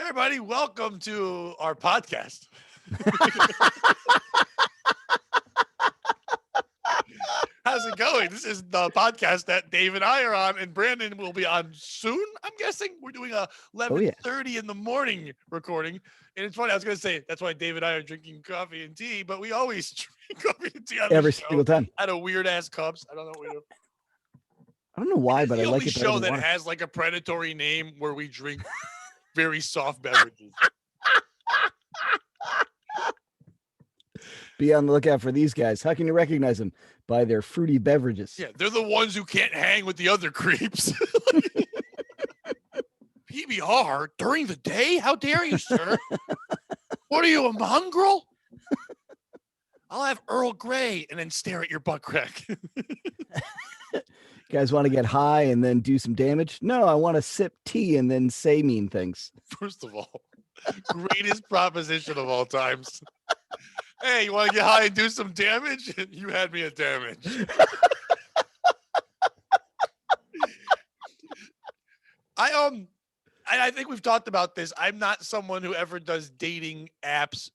Everybody, welcome to our podcast. How's it going? This is the podcast that Dave and I are on, and Brandon will be on soon. I'm guessing we're doing a 11:30 in the morning recording, and it's funny. I was going to say that's why Dave and I are drinking coffee and tea, but we always drink coffee and tea on every the show single time. out of weird ass cups. I don't know what we do. I don't know why, but I like it. The only show that has like a predatory name where we drink very soft beverages. Be on the lookout for these guys. How can you recognize them? By their fruity beverages. Yeah, they're the ones who can't hang with the other creeps. PBR during the day? How dare you, sir? What are you, a mongrel? I'll have Earl Grey and then stare at your butt crack. You guys want to get high and then do some damage? No, I want to sip tea and then say mean things. First of all, greatest proposition of all times. Hey, you want to get high and do some damage? You had me at damage. I think we've talked about this. I'm not someone who ever does dating apps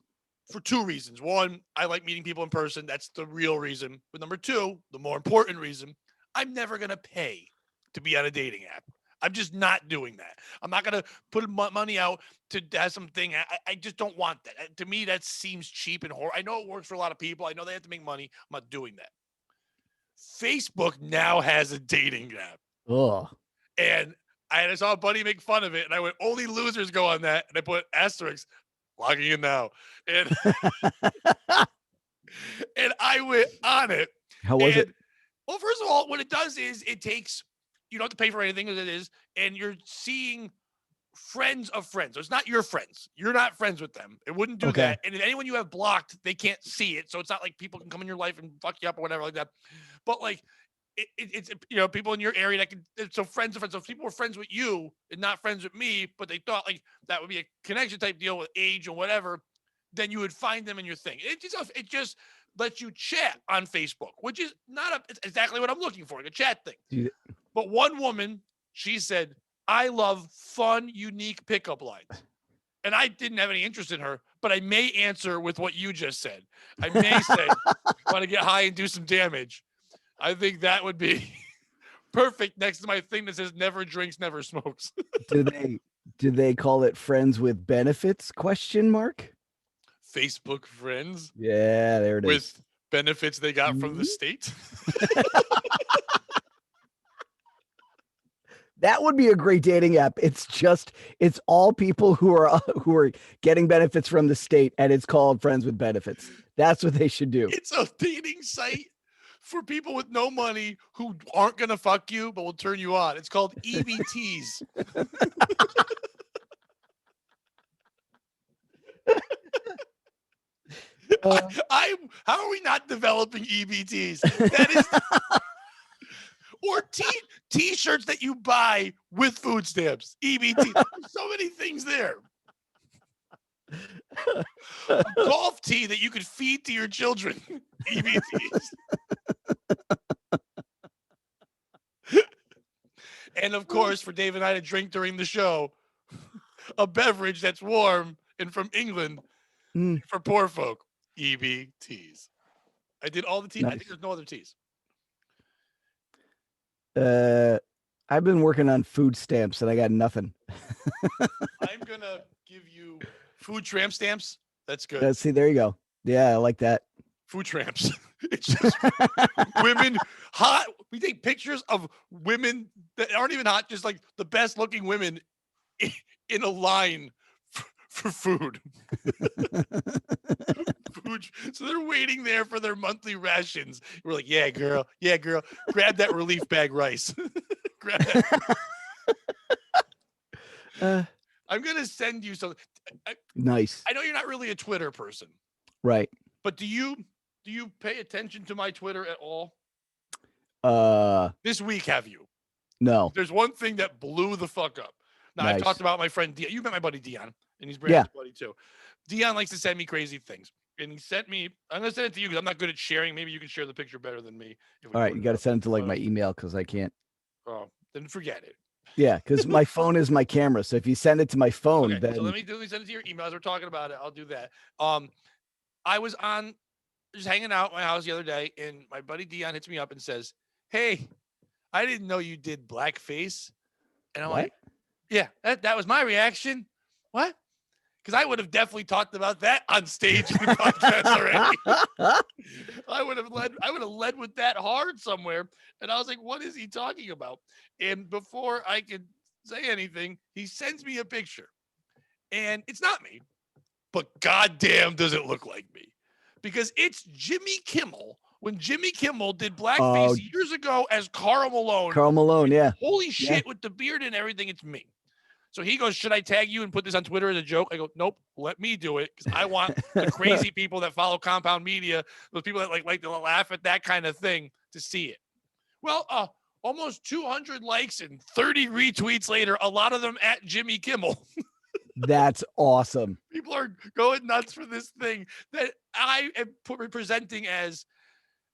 for two reasons. One, I like meeting people in person. That's the real reason. But number two, the more important reason, I'm never going to pay to be on a dating app. I'm just not doing that. I'm not going to put money out to have something. I just don't want that. To me, that seems cheap and horrible. I know it works for a lot of people. I know they have to make money. I'm not doing that. Facebook now has a dating app. Oh. And I saw a buddy make fun of it. And I went, only losers go on that. And I put asterisks, logging in now. And, and I went on it. How was it? Well, first of all, what it does is it takes, you don't have to pay for anything as it is, and you're seeing friends of friends. So it's not your friends. You're not friends with them. It wouldn't do that. And if anyone you have blocked, they can't see it. So it's not like people can come in your life and fuck you up or whatever like that. But like, it's people in your area that can, so friends of friends. So if people were friends with you and not friends with me, but they thought like that would be a connection type deal with age or whatever, then you would find them in your thing. It just lets you chat on Facebook, which is it's exactly what I'm looking for, like a chat thing. But one woman, she said, I love fun, unique pickup lines. And I didn't have any interest in her, but I may answer with what you just said. I may say, want to get high and do some damage. I think that would be perfect next to my thing that says never drinks, never smokes. Do they call it friends with benefits? ? Facebook friends. Yeah, there it is. With benefits they got from the state. That would be a great dating app. It's all people who are getting benefits from the state, and it's called Friends with Benefits. That's what they should do. It's a dating site for people with no money who aren't going to fuck you, but will turn you on. It's called EBTs. How are we not developing EBTs? That is, or t-shirts that you buy with food stamps. EBT. There's so many things there. A golf tee that you could feed to your children. EBTs. And of course, for Dave and I to drink during the show, a beverage that's warm and from England for poor folk. EBTs. I did all the teas. Nice. I think there's no other teas. I've been working on food stamps and I got nothing. I'm gonna give you food tramp stamps. That's good. See, there you go. Yeah, I like that. Food tramps. It's just women hot. We take pictures of women that aren't even hot, just like the best looking women in a line for food. So they're waiting there for their monthly rations. We're like, yeah, girl. Grab that relief bag rice. Grab that. I'm going to send you something. Nice. I know you're not really a Twitter person. Right. But do you pay attention to my Twitter at all? This week, have you? No. There's one thing that blew the fuck up. Now, nice. I've talked about my friend Dion. You met my buddy Dion, and he's Brandon's buddy too. Dion likes to send me crazy things. And he sent me, I'm going to send it to you because I'm not good at sharing. Maybe you can share the picture better than me. All right, you got to send it to like my email because I can't. Oh, then forget it. Yeah, because my phone is my camera. So if you send it to my phone, Okay, then so let me send it to your email as we're talking about it. I'll do that. I was on just hanging out at my house the other day, and my buddy Dion hits me up and says, "Hey, I didn't know you did blackface." And I'm what? like, "Yeah, that was my reaction. What?" Because I would have definitely talked about that on stage in the podcast already. I would have led with that hard somewhere. And I was like, what is he talking about? And before I could say anything, he sends me a picture. And it's not me, but goddamn does it look like me. Because it's Jimmy Kimmel when Jimmy Kimmel did blackface years ago as Karl Malone. Karl Malone, yeah. Holy shit, with the beard and everything, it's me. So he goes, should I tag you and put this on Twitter as a joke? I go, nope, let me do it because I want the crazy people that follow Compound Media, those people that like to laugh at that kind of thing, to see it. Well, almost 200 likes and 30 retweets later, a lot of them at Jimmy Kimmel. That's awesome. People are going nuts for this thing that I am presenting as,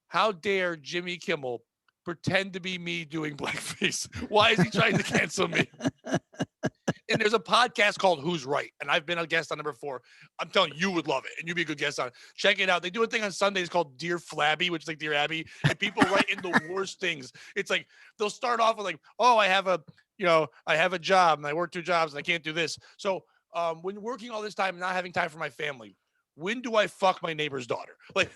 how dare Jimmy Kimmel pretend to be me doing blackface? Why is he trying to cancel me? And there's a podcast called Who's Right, and I've been a guest on it before. I'm telling you, would love it, and you'd be a good guest on it. Check it out. They do a thing on Sundays called Dear Flabby, which is like Dear Abby, and people write in the worst things. It's like they'll start off with like, oh, I have a job, and I work 2 jobs, and I can't do this. So when working all this time and not having time for my family, when do I fuck my neighbor's daughter? Like,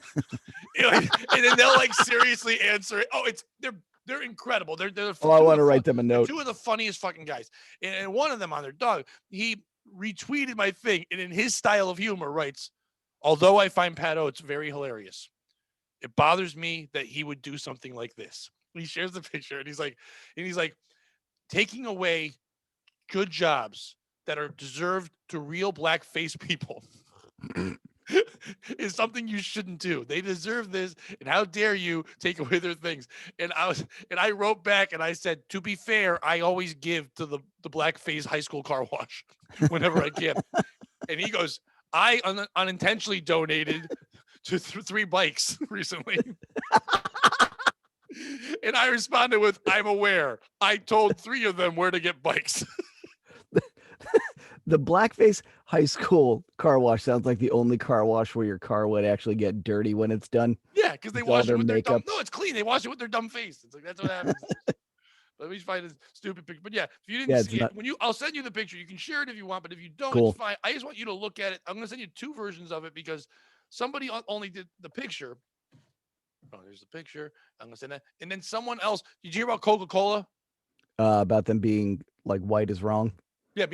and then they'll like seriously answer it. Oh, they're incredible. They're I want to write them a note. 2 of the funniest fucking guys. And one of them on their dog, he retweeted my thing and in his style of humor writes, although I find Pat Oates very hilarious, it bothers me that he would do something like this. He shares the picture and he's like taking away good jobs that are deserved to real blackface people. Is something you shouldn't do. They deserve this, and how dare you take away their things? And I wrote back and I said, to be fair, I always give to the blackface high school car wash whenever I can. And he goes, I unintentionally donated to 3 bikes recently. And I responded with, I'm aware. I told 3 of them where to get bikes. The blackface high school car wash sounds like the only car wash where your car would actually get dirty when it's done. Yeah, because they wash it with their dumb. No, it's clean. They wash it with their dumb face. It's like that's what happens. Let me find a stupid picture. But yeah, if you didn't see it, I'll send you the picture. You can share it if you want, but if you don't, it's fine. I just want you to look at it. I'm gonna send you 2 versions of it because somebody only did the picture. Oh, there's the picture. I'm gonna send that, and then someone else. Did you hear about Coca-Cola? About them being like white is wrong. Yeah,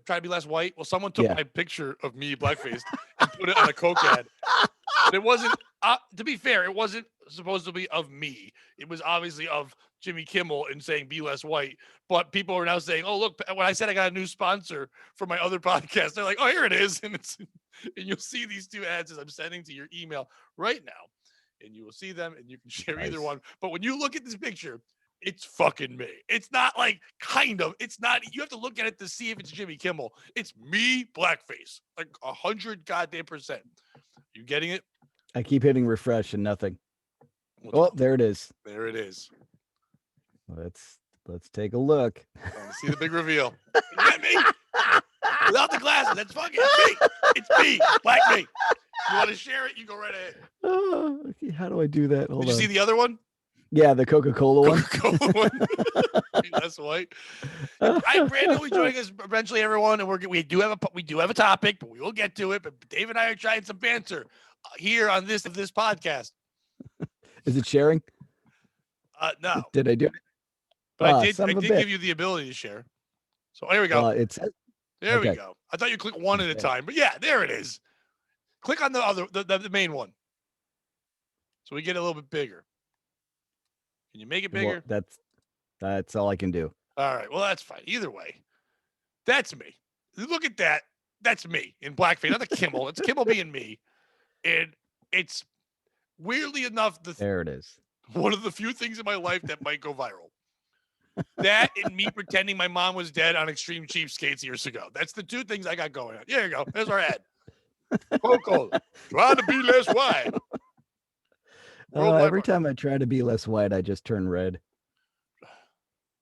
try to be less white. Well, someone took my picture of me blackfaced and put it on a Coke ad. But it wasn't, to be fair, it wasn't supposed to be of me. It was obviously of Jimmy Kimmel and saying be less white. But people are now saying, oh, look, when I said I got a new sponsor for my other podcast, they're like, oh, here it is. And you'll see these 2 ads as I'm sending to your email right now. And you will see them and you can share either one. But when you look at this picture, it's fucking me. It's not like kind of. It's not. You have to look at it to see if it's Jimmy Kimmel. It's me, blackface, like 100 goddamn %. You getting it? I keep hitting refresh and nothing. Oh, there it is. There it is. Let's take a look. See the big reveal. Is that me? Without the glasses. That's fucking me. It's me, black me. You want to share it? You go right ahead. Oh, okay. How do I do that? Did you see the other one? Yeah, the Coca-Cola one. Coca-Cola one. That's white. I'm Brandon. We join us eventually, everyone, and we do have a topic, but we will get to it. But Dave and I are trying some banter here on this podcast. Is it sharing? No. Did I do it? But I did give you the ability to share. So here we go. There we go. I thought you click one at a time, but yeah, there it is. Click on the main one, so we get a little bit bigger. Can you make it bigger? Well, that's all I can do. All right. Well, that's fine. Either way, that's me. Look at that. That's me in blackface. Not the Kimmel. It's Kimmel being me. And it's weirdly enough there it is. One of the few things in my life that might go viral. That and me pretending my mom was dead on Extreme Cheapskates years ago. That's the 2 things I got going on. There you go. There's our ad. Coca-Cola. Trying to be less white. Every time I try to be less white, I just turn red.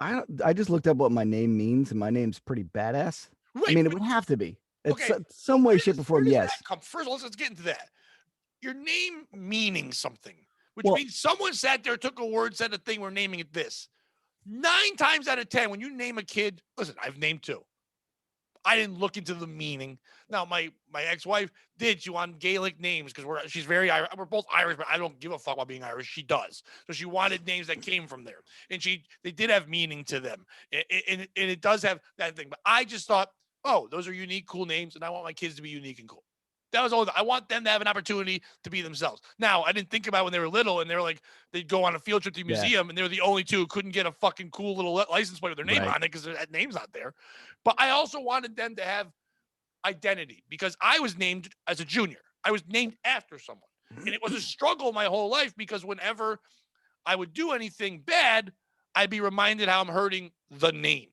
I just looked up what my name means, and my name's pretty badass. Right. I mean, it would have to be. It's Okay. some way, shape, or form. Yes. First of all, let's get into that. Your name meaning something, which Well- means someone sat there, took a word, said a thing, we're naming it this. 9 times out of 10, when you name a kid, listen, I've named 2. I didn't look into the meaning. Now, my ex-wife did. She wanted Gaelic names because she's very Irish. We're both Irish, but I don't give a fuck about being Irish. She does. So she wanted names that came from there. And they did have meaning to them. And it does have that thing. But I just thought, oh, those are unique, cool names, and I want my kids to be unique and cool. That was all. I want them to have an opportunity to be themselves. Now, I didn't think about when they were little and they were like, they'd go on a field trip to the museum and they were the only 2 who couldn't get a fucking cool little license plate with their name on it because that name's not there. But I also wanted them to have identity because I was named as a junior. I was named after someone. And it was a struggle my whole life because whenever I would do anything bad, I'd be reminded how I'm hurting the name.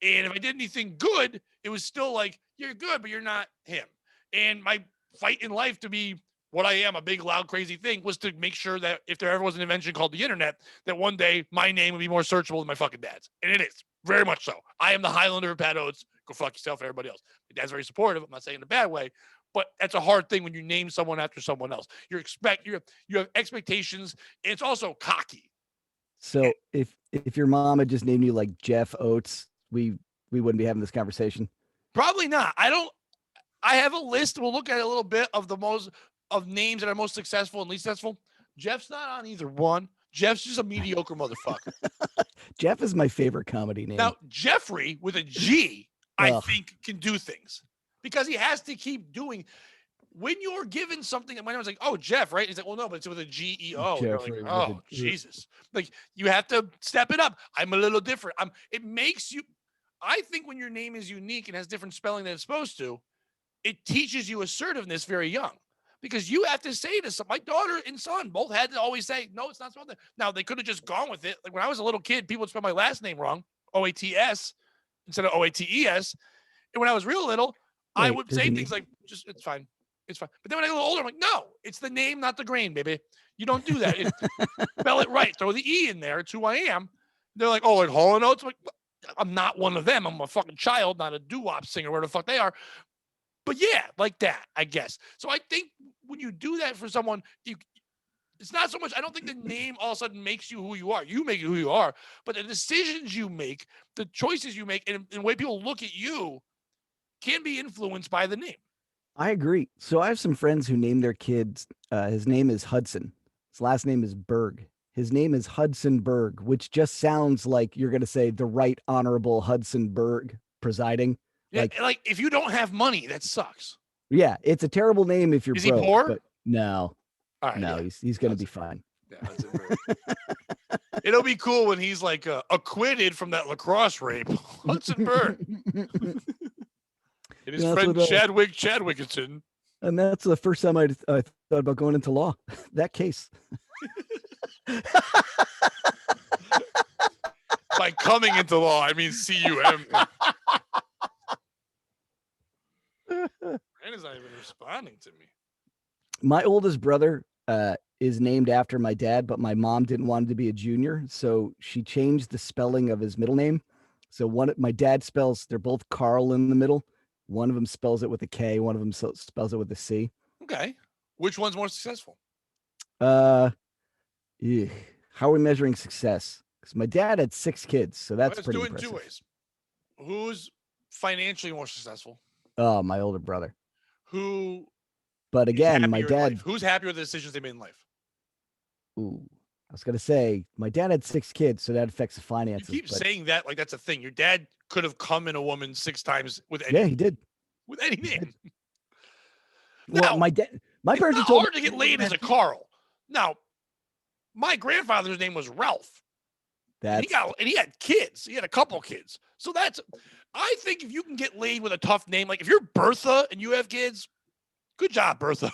And if I did anything good, it was still like, you're good, but you're not him. And my fight in life to be what I am, a big, loud, crazy thing, was to make sure that if there ever was an invention called the internet, that one day my name would be more searchable than my fucking dad's. And it is, very much so. I am the Highlander of Pat Oates. Go fuck yourself, everybody else. My dad's very supportive. I'm not saying in a bad way, but that's a hard thing when you name someone after someone else. You have expectations, and it's also cocky. So if your mom had just named you like Jeff Oates, we wouldn't be having this conversation. Probably not. I have a list. We'll look at it a little bit of names that are most successful and least successful. Jeff's not on either one. Jeff's just a mediocre motherfucker. Jeff is my favorite comedy name. Now, Jeffrey with a G, I think can do things because he has to keep doing. When you're given something, when I was like, "Oh, Jeff," right? He's like, "Well, no, but it's with a G-E-O." You're like, "Oh, Jesus!" Like you have to step it up. I'm a little different. It makes you. I think when your name is unique and has different spelling than it's supposed to, it teaches you assertiveness very young because you have to say to my daughter and son both had to always say, no, it's not spelled that. Now they could have just gone with it. Like when I was a little kid, people would spell my last name wrong, Oats instead of Oates. And when I was real little, I would say things like, just, it's fine. It's fine. But then when I got a little older, I'm like, no, it's the name, not the grain, baby. You don't do that. Spell it right. Throw the E in there. It's who I am. They're like, oh, like Hall & Oates. I'm like, I'm not one of them. I'm a fucking child, not a doo-wop singer, where the fuck they are. But yeah, like that, I guess. So I think when you do that for someone, it's not so much, I don't think the name all of a sudden makes you who you are. You make it who you are. But the decisions you make, the choices you make, and the way people look at you can be influenced by the name. I agree. So I have some friends who name their kids, his name is Hudson. His last name is Berg. His name is Hudson Berg, which just sounds like you're going to say the Right Honorable Hudson Berg presiding. Yeah, like if you don't have money, that sucks. Yeah, it's a terrible name if you're broke. Is he poor? But no. All right, no, he's going to be fine. Yeah, it'll be cool when he's like acquitted from that lacrosse rape. Hudson Berg. And his friend Chadwickson. And that's the first time I thought about going into law. That case. By coming into law, I mean CUM. Brandon's not even responding to me. My oldest brother is named after my dad, but my mom didn't want him to be a junior, so she changed the spelling of his middle name. So my dad spells, they're both Carl in the middle. One of them spells it with a K. One of them spells it with a C. Okay. Which one's more successful? How are we measuring success? Because my dad had 6 kids, so that's pretty impressive. Let's do it 2 ways. Who's financially more successful? Oh, my older brother. But again, my dad. Who's happier with the decisions they made in life? Ooh, I was gonna say my dad had 6 kids, so that affects the finances. You keep saying that like that's a thing. Your dad could have come in a woman 6 times with any. Yeah, he did. With any name. Well, my parents told me hard to get laid as a Carl. Now, my grandfather's name was Ralph. And he had kids. He had a couple kids. So I think if you can get laid with a tough name, like if you're Bertha and you have kids, good job, Bertha.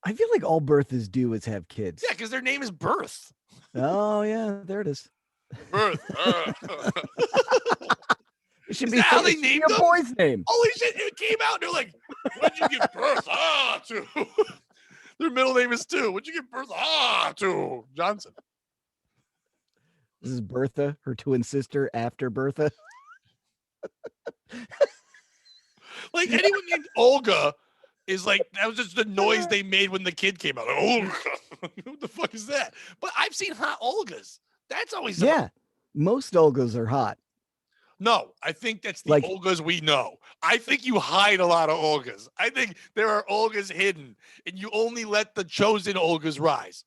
I feel like all Berthas do is have kids. Yeah, because their name is Birth. Oh yeah, there it is. Birth. It should be how they named a boy's name. Holy shit! It came out. And they're like, "What'd you give birth to?" Their middle name is too. What'd you give birth to? Johnson. This is Bertha, her twin sister after Bertha. Like anyone named Olga is like, that was just the noise they made when the kid came out. Like, Olga. What the fuck is that? But I've seen hot Olgas. That's always Most Olgas are hot. No, I think that's the Like- Olgas we know. I think you hide a lot of Olgas. I think there are Olgas hidden, and you only let the chosen Olgas rise.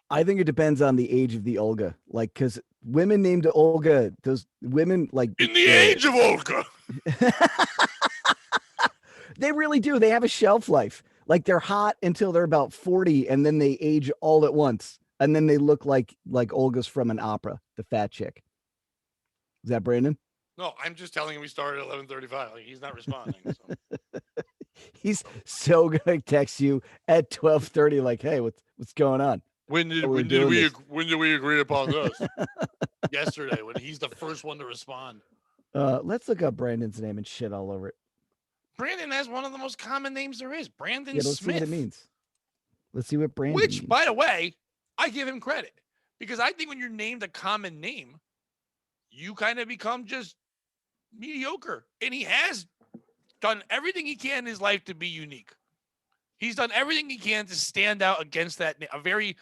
I think it depends on the age of the Olga. Like, because women named Olga, those women like In the age of Olga. They really do. They have a shelf life. Like they're hot until they're about 40, and then they age all at once, and then they look like Olga's from an opera, the fat chick. Is that Brandon? No, I'm just telling him we started at 11:35. Like, he's not responding. So. He's so gonna text you at 12:30, like, "Hey, what's going on?" When did we agree upon this? Yesterday, when he's the first one to respond. Let's look up Brandon's name and shit all over it. Brandon has one of the most common names there is. Brandon Let's Smith. see what it means. Let's see what Brandon Which, means. by the way, I give him credit. Because I think when you're named a common name, you kind of become just mediocre. And he has done everything he can in his life to be unique. He's done everything he can to stand out against that a very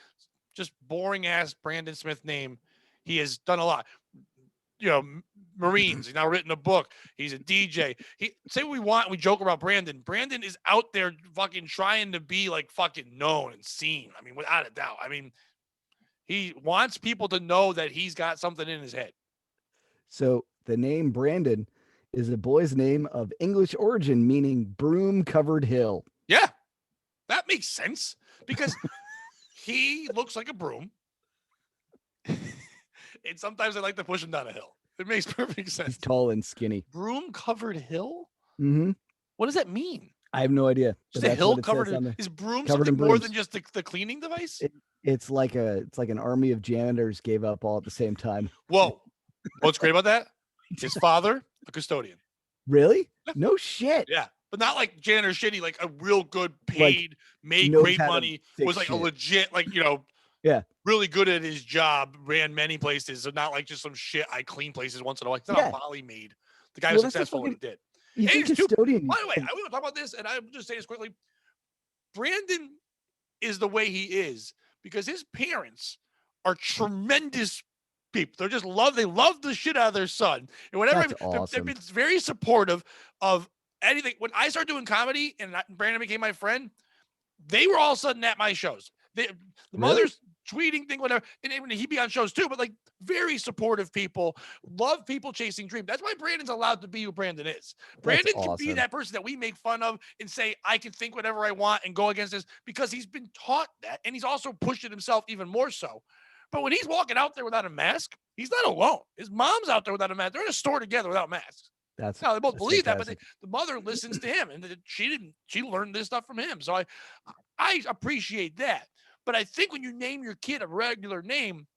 just boring ass Brandon Smith name. He has done a lot. You know, Marines. He's now written a book. He's a DJ. He say what we want. We joke about Brandon. Brandon is out there fucking trying to be like fucking known and seen. I mean, without a doubt. I mean, he wants people to know that he's got something in his head. So the name Brandon is a boy's name of English origin, meaning broom-covered hill. Yeah, that makes sense because he looks like a broom. And sometimes I like to push him down a hill. It makes perfect sense. He's tall and skinny. Broom-covered hill? Mm-hmm. What does that mean? I have no idea. Just a hill covered in, is broom covered something more than just the cleaning device? It's like an army of janitors gave up all at the same time. Whoa. What's great about that? His father, a custodian. Really? No shit. Yeah. But not like janitor shitty, like a real good paid, made great money, was like a legit, like, you know, really good at his job, ran many places. So not like just some shit I clean places once in a while. It's not a Molly made. The guy was successful when it did. You think custodian? By the way, I want to talk about this, and I will just say this quickly. Brandon is the way he is because his parents are tremendous people. They love the shit out of their son. And whenever they've been very supportive of anything. When I started doing comedy and Brandon became my friend, they were all of a sudden at my shows. The mother's tweeting thing, whatever, and he'd be on shows too, but like very supportive people, love people chasing dreams. That's why Brandon's allowed to be who Brandon is. Brandon can be that person that we make fun of and say, I can think whatever I want and go against this because he's been taught that. And he's also pushed it himself even more so. But when he's walking out there without a mask, he's not alone. His mom's out there without a mask. They're in a store together without masks. Now they both believe that, but the mother listens to him, and she learned this stuff from him. So I appreciate that. But I think when you name your kid a regular name,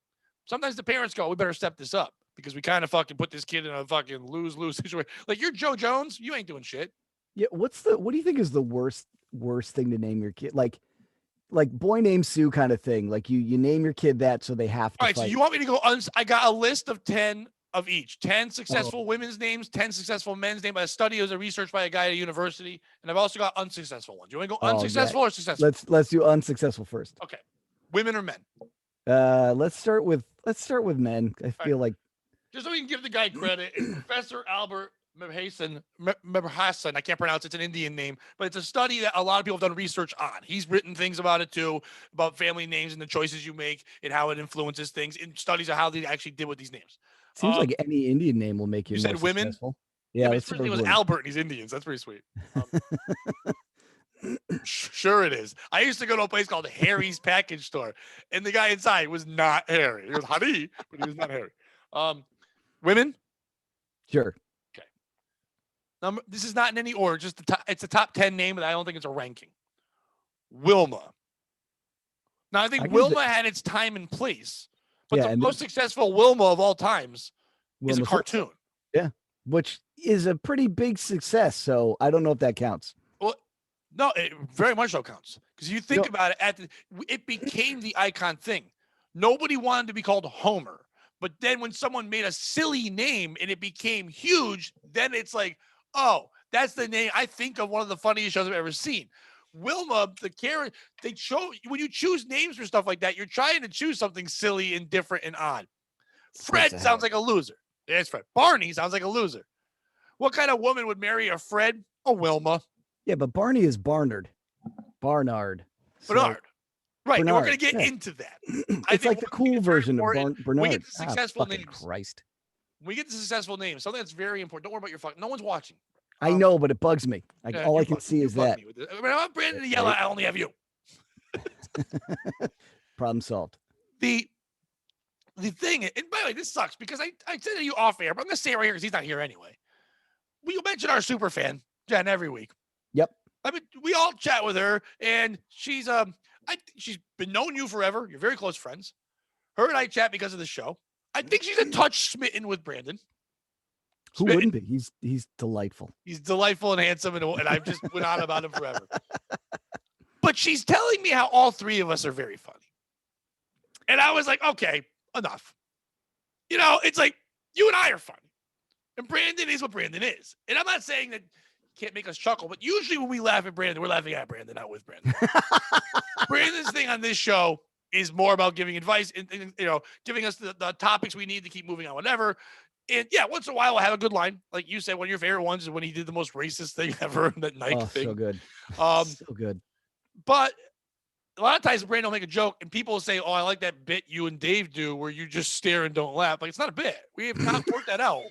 sometimes the parents go, we better step this up because we kind of fucking put this kid in a fucking lose-lose situation. Like, you're Joe Jones, you ain't doing shit. Yeah, what do you think is the worst thing to name your kid? Like boy named Sue kind of thing. Like you name your kid that so they have to All right, fight. so you want me to go I got a list of 10 of each. 10 successful women's names, 10 successful men's names. A study was a research by a guy at a university, and I've also got unsuccessful ones. You want to go unsuccessful or successful? Let's do unsuccessful first. Okay. Women or men? Let's start with men. I feel like just so we can give the guy credit, Professor Albert Mebhasan, I can't pronounce it. It's an Indian name, but it's a study that a lot of people have done research on. He's written things about it too, about family names and the choices you make and how it influences things in studies of how they actually did with these names. Seems like any Indian name will make you. You said women? Successful. Yeah, his first name was Albert and he's Indian. So that's pretty sweet. Sure it is. I used to go to a place called Harry's Package Store, and the guy inside was not Harry. He was Hari, but he was not Harry. Women? Sure. Okay. This is not in any order. Just it's a top 10 name, and I don't think it's a ranking. Wilma. Now, I think Wilma had its time and place, but the most successful Wilma of all times is a cartoon. Yeah, which is a pretty big success. So I don't know if that counts. Well, no, it very much so counts because you think about it. It became the icon thing. Nobody wanted to be called Homer, But then when someone made a silly name and it became huge, then it's like, oh, that's the name. I think of one of the funniest shows I've ever seen. Wilma, the character, they show when you choose names for stuff like that, you're trying to choose something silly and different and odd. Fred sounds like a loser. Yes, Fred. Barney sounds like a loser. What kind of woman would marry a Fred? A Wilma. Yeah, but Barney is Barnard. Barnard. Bernard. Right. Bernard, And we're going to get into that. It's like the cool version of Bernard. We get the successful names. Christ. We get the successful names. Something that's very important. Don't worry about your fucking. No one's watching. I know, but it bugs me. All I can see is that. I mean, I'm Brandon the Yellow. I only have you. Problem solved. The thing, and by the way, this sucks because I said to you off air, but I'm going to say it right here because he's not here anyway. We mention our super fan, Jen, every week. Yep. I mean, we all chat with her, and she's she's been knowing you forever. You're very close friends. Her and I chat because of the show. I think she's a touch smitten with Brandon. Who wouldn't be? He's delightful. He's delightful and handsome, and I've just went on about him forever. But she's telling me how all three of us are very funny. And I was like, okay, enough. You know, it's like you and I are funny. And Brandon is what Brandon is. And I'm not saying that can't make us chuckle, but usually when we laugh at Brandon, we're laughing at Brandon, not with Brandon. Brandon's thing on this show is more about giving advice and you know, giving us the topics we need to keep moving on, whatever. And yeah, once in a while we'll have a good line. Like you said, one of your favorite ones is when he did the most racist thing ever, that Nike thing. So good. So good. But a lot of times Brandon will make a joke and people will say, oh, I like that bit you and Dave do where you just stare and don't laugh. Like, it's not a bit. We have not worked that out.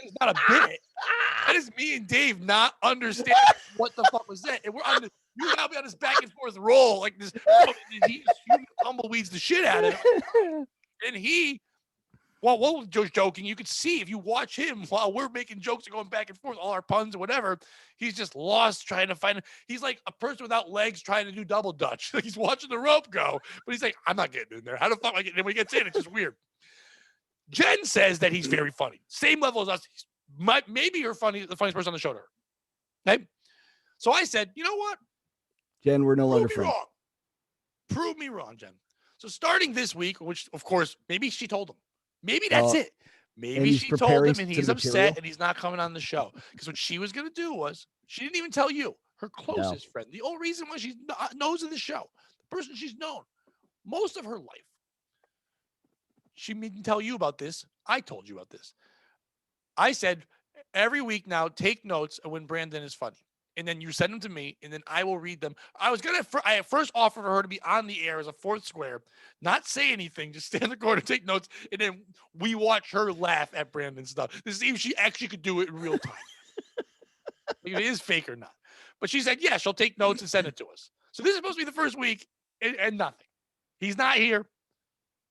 It's not a bit. That is me and Dave not understanding what the fuck was that. And we're on you and I'll be on this back and forth roll like this. He tumbleweeds the shit out of him. And he, well, we're just joking. You could see if you watch him while we're making jokes and going back and forth, all our puns or whatever, he's just lost trying to find. He's like a person without legs trying to do double dutch. Like he's watching the rope go, but he's like, I'm not getting in there. How the fuck am I getting in? When he gets in, it's just weird. Jen says that he's very funny. Same level as us. He's maybe the funniest person on the show to her. Okay? So I said, you know what? Jen, we're no longer friends. Prove me wrong, Jen. So starting this week, which of course, maybe she told him. Maybe that's it. Maybe she told him and he's upset and he's not coming on the show. Because what she was going to do was, she didn't even tell you, her closest friend, the only reason why she knows of the show, the person she's known most of her life. She didn't tell you about this. I told you about this. I said, every week now, take notes of when Brandon is funny. And then you send them to me, and then I will read them. I first offered for her to be on the air as a fourth square, not say anything, just stand in the corner, take notes, and then we watch her laugh at Brandon's stuff to see if she actually could do it in real time. If it is fake or not. But she said, yeah, she'll take notes and send it to us. So this is supposed to be the first week, and nothing. He's not here.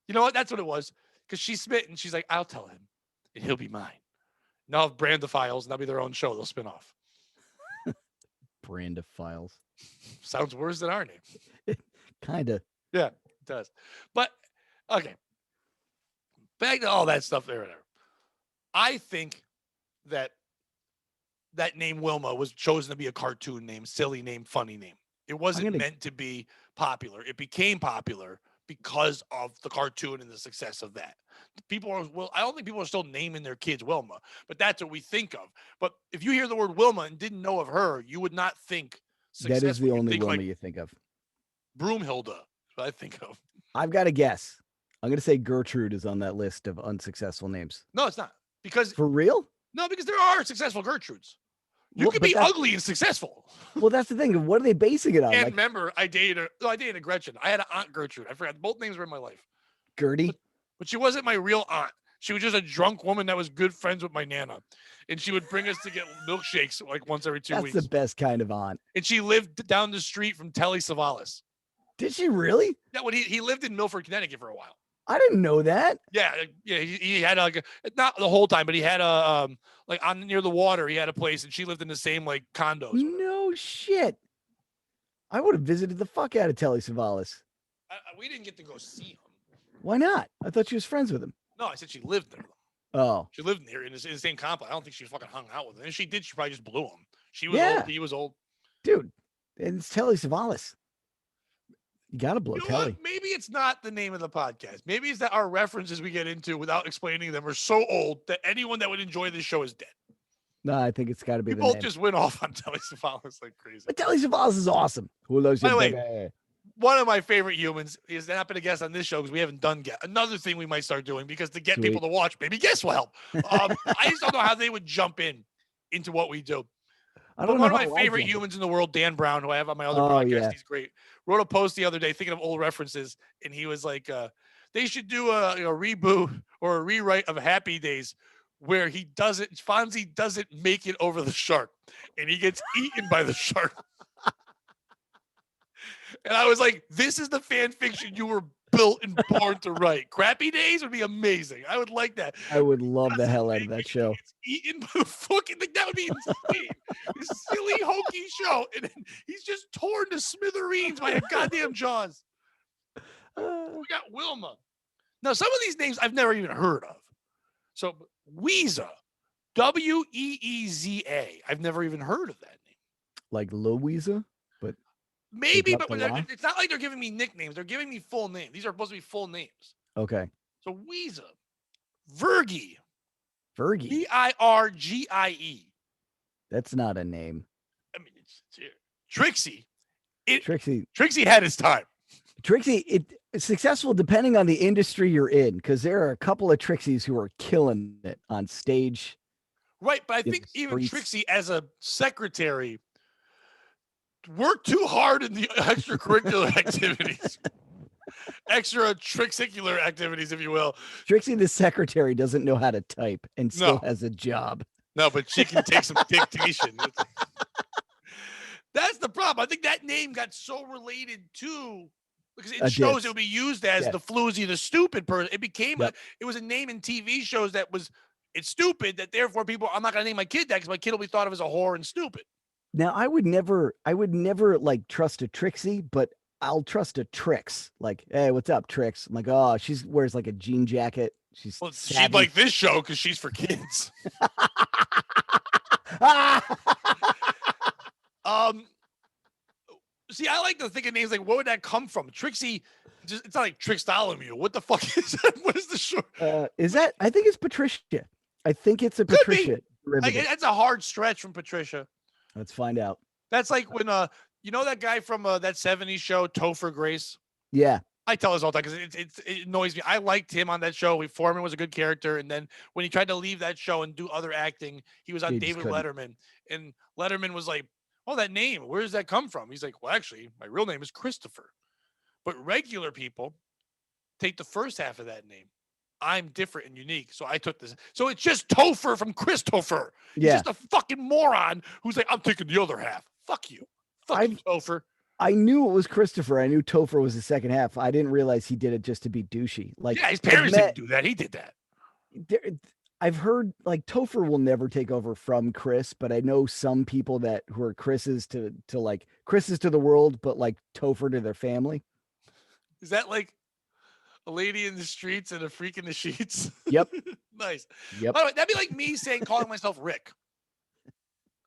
You know what? That's what it was. Because she's smitten. She's like, I'll tell him, and he'll be mine. Now I'll have Brandophiles, and that'll be their own show. They'll spin off. Brandophiles. Sounds worse than our name. Kind of. Yeah, it does. But, okay. Back to all that stuff there. I think that name Wilma was chosen to be a cartoon name, silly name, funny name. It wasn't meant to be popular. It became popular because of the cartoon and the success of that. I don't think people are still naming their kids Wilma, but that's what we think of. But if you hear the word Wilma and didn't know of her, you would not think successful. That is the only Wilma you think of. Broomhilda is what I think of. I've got a guess. I'm going to say Gertrude is on that list of unsuccessful names. No, it's not. Because for real? No, because there are successful Gertrudes. You could be ugly and successful. Well, that's the thing. What are they basing it on? And remember, I dated a Gretchen. I had an Aunt Gertrude. I forgot. Both names were in my life. Gertie? But she wasn't my real aunt. She was just a drunk woman that was good friends with my Nana. And she would bring us to get milkshakes like once every 2 weeks. That's the best kind of aunt. And she lived down the street from Telly Savalas. Did she really? Yeah, when he lived in Milford, Connecticut for a while. I didn't know that. Yeah. He had not the whole time, but he had a like on near the water. He had a place, and she lived in the same like condos. No shit. I would have visited the fuck out of Telly Savalas. We didn't get to go see him. Why not? I thought she was friends with him. No, I said she lived there. Oh, she lived there in the same complex. I don't think she fucking hung out with him. And she did. She probably just blew him. She was old. He was old. Dude, it's Telly Savalas. You got to blow You know telly. what? Maybe it's not the name of the podcast. Maybe it's that our references we get into without explaining them are so old that anyone that would enjoy this show is dead. No, I think it's got to be We the both name. just went off on Telly Savalas like crazy. But Telly Savalas is awesome. Who loves By you, the way, baby? one of my favorite humans is not been a guest on this show because we haven't done yet. Another thing we might start doing because to get people to watch, maybe guests will help. I just don't know how they would jump into what we do. But one of my favorite humans in the world, Dan Brown, who I have on my other podcast, he's great, wrote a post the other day thinking of old references, and he was like, they should do a reboot or a rewrite of Happy Days where Fonzie doesn't make it over the shark, and he gets eaten by the shark. And I was like, this is the fan fiction you were built and born to write. Crappy Days would be amazing. I would like that. I would love the hell out of that show. It's eaten by the fucking thing. That would be insane. This silly, hokey show. And then he's just torn to smithereens by a goddamn Jaws. We got Wilma. Now, some of these names I've never even heard of. So, Weeza. Weeza. I've never even heard of that name. Like Louisa? Maybe, but it's not like they're giving me nicknames. They're giving me full names. These are supposed to be full names. Okay. So Weeza. Virgie. Virgie. Virgie. That's not a name. I mean, it's here. Trixie. Trixie had his time. Trixie, it's successful depending on the industry you're in, because there are a couple of Trixies who are killing it on stage. Right, but I think even Trixie as a secretary worked too hard in the extracurricular activities. Extra trixicular activities, if you will. Trixie the secretary doesn't know how to type and still has a job. No, but she can take some dictation. That's the problem. I think that name got so related to, because in shows it would be used as the floozy, the stupid person. It became it was a name in TV shows it's stupid, that therefore people, I'm not going to name my kid that because my kid will be thought of as a whore and stupid. Now, I would never like trust a Trixie, but I'll trust a Trix. Like, hey, what's up, Trix? I'm like, oh, she wears like a jean jacket. She'd like this show because she's for kids. See, I like to think of names like, what would that come from? Trixie, it's not like Trixtolomew. What the fuck is that? What is the show? Is that? I think it's Patricia. I think it's a Patricia. That's a hard stretch from Patricia. Let's find out. That's like when you know that guy from that 70s show, Topher Grace? Yeah. I tell this all the time because it annoys me. I liked him on that show. Foreman was a good character. And then when he tried to leave that show and do other acting, he was on David Letterman. And Letterman was like, oh, that name, where does that come from? He's like, well, actually, my real name is Christopher. But regular people take the first half of that name. I'm different and unique. So I took this. So it's just Topher from Christopher. He's just a fucking moron who's like, I'm taking the other half. Fuck you. Fuck you, Topher. I knew it was Christopher. I knew Topher was the second half. I didn't realize he did it just to be douchey. Like, yeah, his parents didn't do that. He did that. I've heard like Topher will never take over from Chris, but I know some people who are Chris's to the world, but like Topher to their family. Is that like a lady in the streets and a freak in the sheets? Yep. Nice. Yep. By the way, that'd be like me calling myself Rick.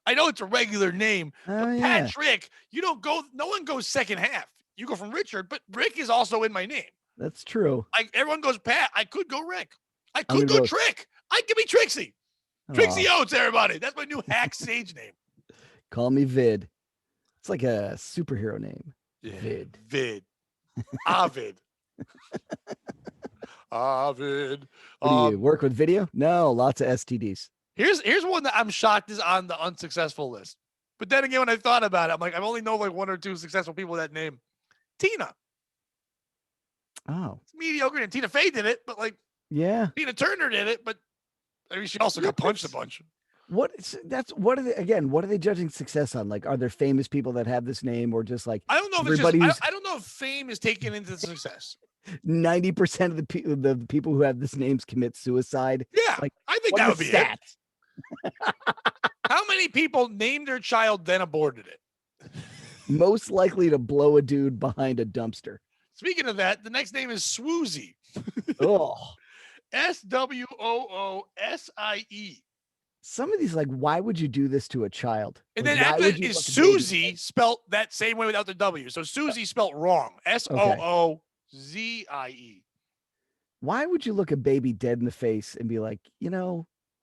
I know it's a regular name, but Patrick, no one goes second half. You go from Richard, but Rick is also in my name. That's true. Everyone goes Pat. I could go Rick. I could go Trick. I could be Trixie. Trixie Oates, everybody. That's my new hack stage name. Call me Vid. It's like a superhero name. Yeah. Vid. Ovid. Ovid. Do you work with video? No, lots of STDs. Here's one that I'm shocked is on the unsuccessful list. But then again, when I thought about it, I'm like, I only know like one or two successful people with that name. Tina. Oh. It's mediocre. And Tina Fey did it, but like, yeah. Tina Turner did it, but I mean, she also got punched a bunch. What are they judging success on? Like, are there famous people that have this name, or just like I don't know if I don't know if fame is taken into success. 90% of the people who have this names commit suicide. Yeah, like, I think that would be it. How many people named their child then aborted it? Most likely to blow a dude behind a dumpster. Speaking of that, the next name is Swoozie. Oh. SWOOSIE. some of these, like, why would you do this to a child? And Like, then why after would that you is let the baby Susie spelt that same way without the W. So Susie spelt wrong. Okay. Soozie. Why would you look a baby dead in the face and be like,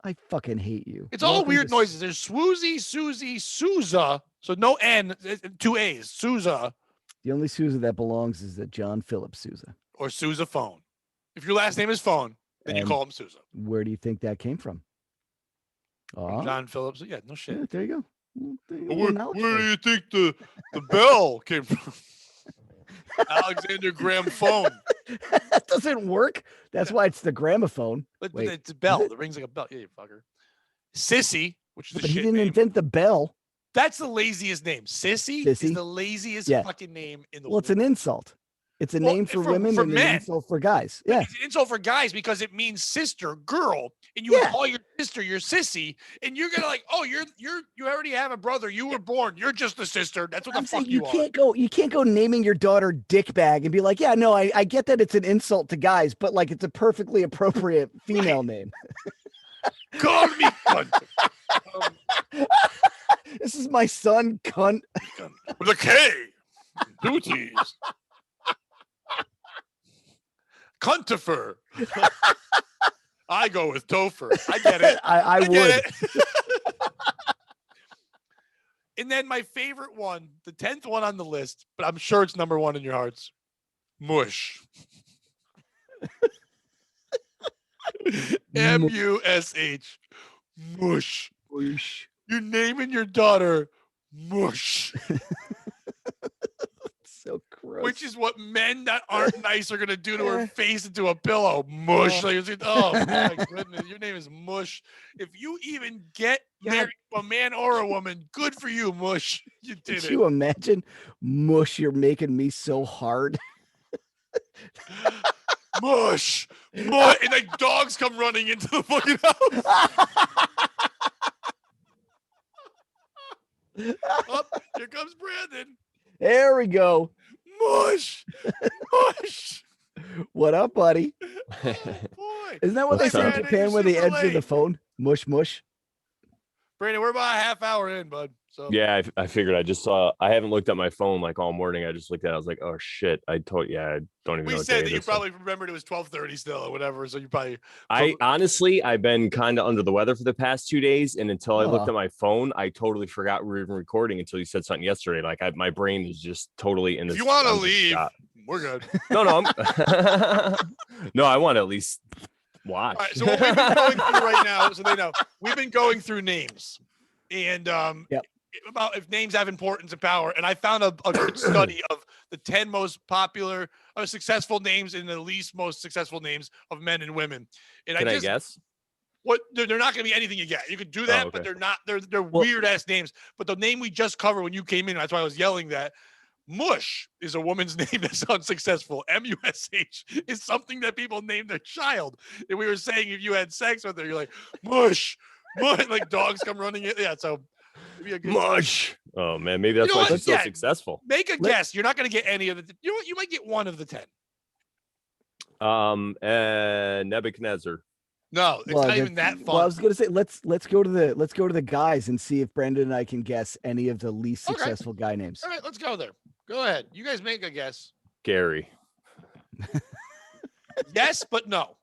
I fucking hate you? It's all weird noises. There's Swoozie, Susie, Souza. So no N, 2 A's. Souza The only Sousa that belongs is the John Philip Sousa. or Sousa Phone. If your last name is Phone, then you And call him Sousa. where do you think that came from? From John Phillips. Yeah, no shit. Yeah, there you go. Where do you think the bell came from? Alexander Graham Phone. That doesn't work. That's why it's the gramophone. But it's a bell. It rings like a bell. Yeah, you fucker. Sissy, which is But he didn't invent the bell. That's the laziest name. Sissy is the laziest fucking name in the world. Well, it's an insult. It's a name for women and men. an insult for guys. Yeah. It's an insult for guys because it means sister, girl, and you call your sister your sissy, and you're gonna you already have a brother. You were born. You're just a sister. That's what the fuck you are. You can't go naming your daughter dickbag and be like, yeah, no, I get that it's an insult to guys, but like it's a perfectly appropriate female name. Call me cunt. This is my son, cunt. With a K. Two T's. Cuntifer. I go with Topher. I get it. I would. Get it. And then my favorite one, the 10th one on the list, but I'm sure it's number one in your hearts. Mush. M-U-S-H. Mush. Mush. You're naming your daughter Mush. So gross. Which is what men that aren't nice are gonna do to her face into a pillow. Mush. Oh my goodness. Your name is Mush. If you even get married to a man or a woman, good for you, Mush. You did it. Can you imagine? Mush, you're making me so hard. Mush. Mush. And like dogs come running into the fucking house. Oh, here comes Brandon. There we go. Mush. Mush. What up, buddy? Oh, boy. Isn't that what they say in Japan when they answer the phone? Mush, mush. Brandon, we're about a half hour in, bud. So yeah, I figured. I just saw. I haven't looked at my phone like all morning. I just looked at it. I was like, oh shit. I don't even know. We said that you probably remembered it was 12:30 still or whatever. So you probably. I've been kind of under the weather for the past 2 days, and until I looked at my phone, I totally forgot we were even recording until you said something yesterday. Like my brain is just totally in this. If you want to leave, we're good. No, no, I want to at least watch. All right, so what we've been going through right now, so they know, we've been going through names, and about if names have importance and power. And I found a good study of the 10 most popular or successful names and the least most successful names of men and women. And Can I guess? What they're not going to be anything you get. You could do that, but they're not. They're weird ass names. But the name we just covered when you came in, that's why I was yelling that. Mush is a woman's name that's unsuccessful. M-U-S-H is something that people name their child. And we were saying if you had sex with her, you're like, mush, mush, like dogs come running in. Yeah, so be a good mush. Oh man, maybe that's why she's so successful. Make a guess. You're not going to get any of the. You know what? You might get one of the 10. Nebuchadnezzar. No, it's not even that fun. Well, I was gonna say let's go to the guys and see if Brendan and I can guess any of the least successful guy names. All right, let's go there. Go ahead. You guys make a guess. Gary. Yes, but no.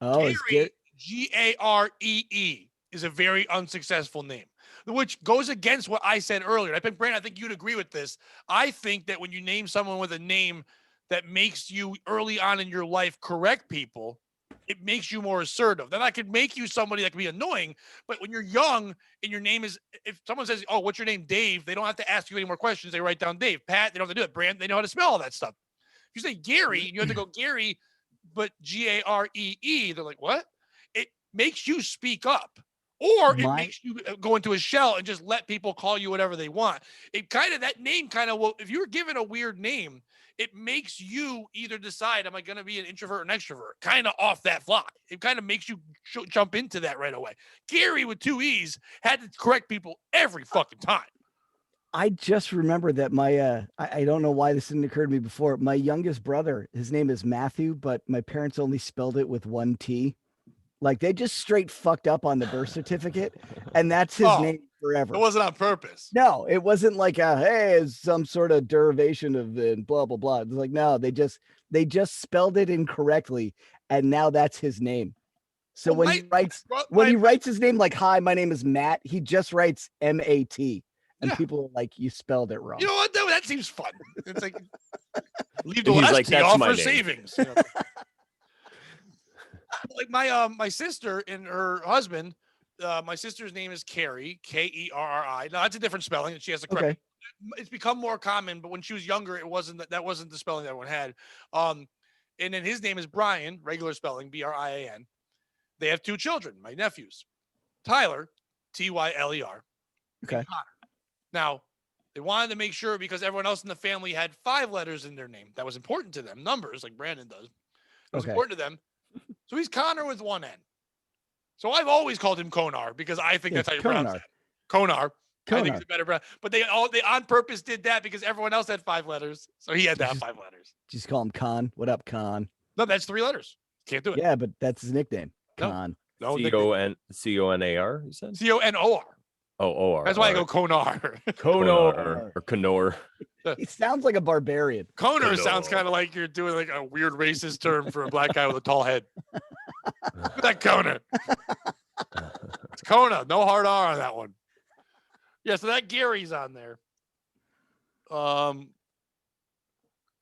Oh, Gary, G-A-R-E-E is a very unsuccessful name, which goes against what I said earlier. I think, Brandon, I think you'd agree with this. I think that when you name someone with a name that makes you early on in your life correct people, it makes you more assertive. Then I could make you somebody that can be annoying, but when you're young and your name is, if someone says, oh, what's your name, Dave, they don't have to ask you any more questions. They write down Dave. Pat, they don't have to do it. Brand, they know how to spell all that stuff. If you say Gary, and you have to go Gary, but G-A-R-E-E, they're like, what? It makes you speak up. Or it makes you go into a shell and just let people call you whatever they want. That name kind of will, if you're given a weird name, it makes you either decide, am I going to be an introvert or an extrovert? Kind of off that fly. It kind of makes you jump into that right away. Gary with 2 E's had to correct people every fucking time. I just remember that my, I don't know why this didn't occur to me before. My youngest brother, his name is Matthew, but my parents only spelled it with 1 T. Like they just straight fucked up on the birth certificate, and that's his name forever. It wasn't on purpose. No, it wasn't like hey, it's some sort of derivation of the blah blah blah. It's like no, they just spelled it incorrectly, and now that's his name. So when he writes his name like hi, my name is Matt, he just writes M-A-T. And people are like, you spelled it wrong. You know what? That seems fun. It's like leave the last T off for savings. You know? Like my sister and her husband, my sister's name is Carrie, Kerri. Now that's a different spelling that she has to correct. Okay. It's become more common, but when she was younger, it wasn't that wasn't the spelling that everyone had. And then his name is Brian, regular spelling, Brian. They have 2 children, my nephews, Tyler, Tyler. Okay. Now, they wanted to make sure because everyone else in the family had 5 letters in their name. That was important to them. Numbers, like Brandon does. It was important to them. So he's Connor with 1 N. So I've always called him Konar because I think that's how you pronounce it. Konar. I think it's a better pronoun. But they on purpose did that because everyone else had 5 letters. So he had to have 5 letters. Just call him Con. What up, Con? No, that's 3 letters. Can't do it. Yeah, but that's his nickname. Con. No, C-O-N-C-O-N-A-R, you said? C-O-N-O-R. Oh, O-R. That's why I go Konar. Konar or Conor. He sounds like a barbarian. Konar sounds kind of like you're doing like a weird racist term for a black guy with a tall head. That Konar. It's Kona. No hard R on that one. Yeah, so that Gary's on there. Kyle?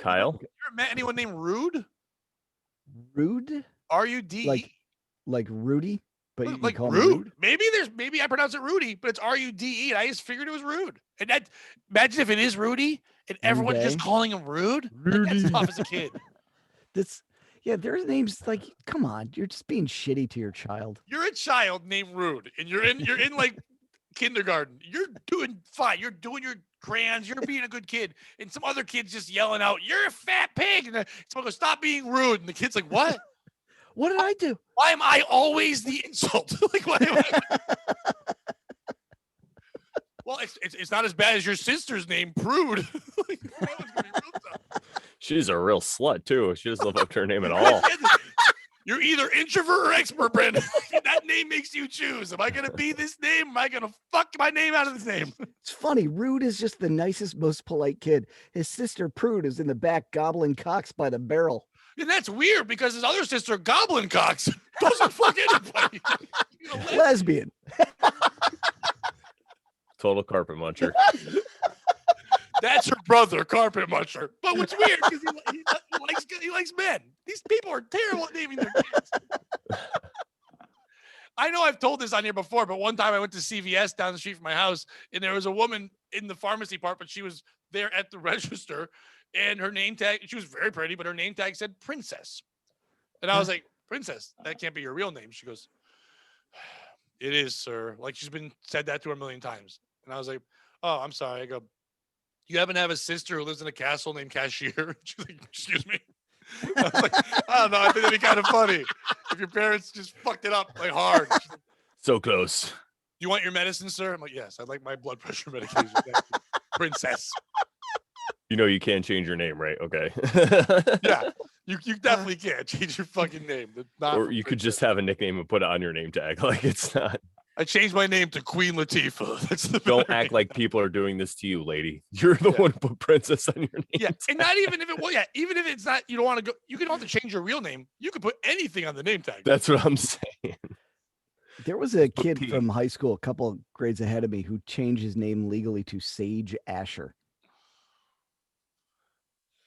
You ever met anyone named Rude? Rude? R-U-D-E? Like Rudy? But you like call Rude. Maybe I pronounce it Rudy, but it's R-U-D-E, and I just figured it was Rude. And that, imagine if it is Rudy, and everyone's just calling him Rude. Rudy. Like, that's tough as a kid. Their names like, come on, you're just being shitty to your child. You're a child named Rude, and you're in like kindergarten. You're doing fine. You're doing your crayons. You're being a good kid, and some other kid's just yelling out, "You're a fat pig!" And someone goes, "Stop being rude!" And the kid's like, "What? What did I do? Why am I always the insult?" Like, why am I? Well, it's not as bad as your sister's name, Prude. Like, that one's gonna be real tough. She's a real slut too. She doesn't live up to her name at all. You're either introvert or expert, Brandon. That name makes you choose. Am I going to be this name? Am I going to fuck my name out of this name? It's funny. Rude is just the nicest, most polite kid. His sister Prude is in the back gobbling cocks by the barrel. And that's weird because his other sister, Goblin Cocks, doesn't fuck anybody. Lesbian. Total carpet muncher. That's her brother, Carpet Muncher. But what's weird because he likes men. These people are terrible at naming their kids. I know I've told this on here before, but one time I went to CVS down the street from my house, and there was a woman in the pharmacy part, but she was there at the register, and her name tag, she was very pretty, but her name tag said Princess. And I was like, Princess, that can't be your real name. She goes, it is, sir. Like she's been said that to her a million times. And I was like, oh, I'm sorry. I go, you happen to have a sister who lives in a castle named Cashier? She's like, excuse me. I was like, I don't know. I think it'd be kind of funny if your parents just fucked it up like hard. Like, so close. You want your medicine, sir? I'm like, yes, I'd like my blood pressure medication. Thank you. Princess. You know you can't change your name, right? Okay. Yeah, you definitely can't change your fucking name. Or you could just have a nickname and put it on your name tag. Like it's not. I changed my name to Queen Latifah. That's the Don't act like people are doing this to you, lady. You're the one who put Princess on your name. Yeah, and not even if it was. Yeah, even if it's not. You don't want to go. You don't have to change your real name. You can put anything on the name tag. That's what I'm saying. There was a kid from high school, a couple of grades ahead of me, who changed his name legally to Sage Asher.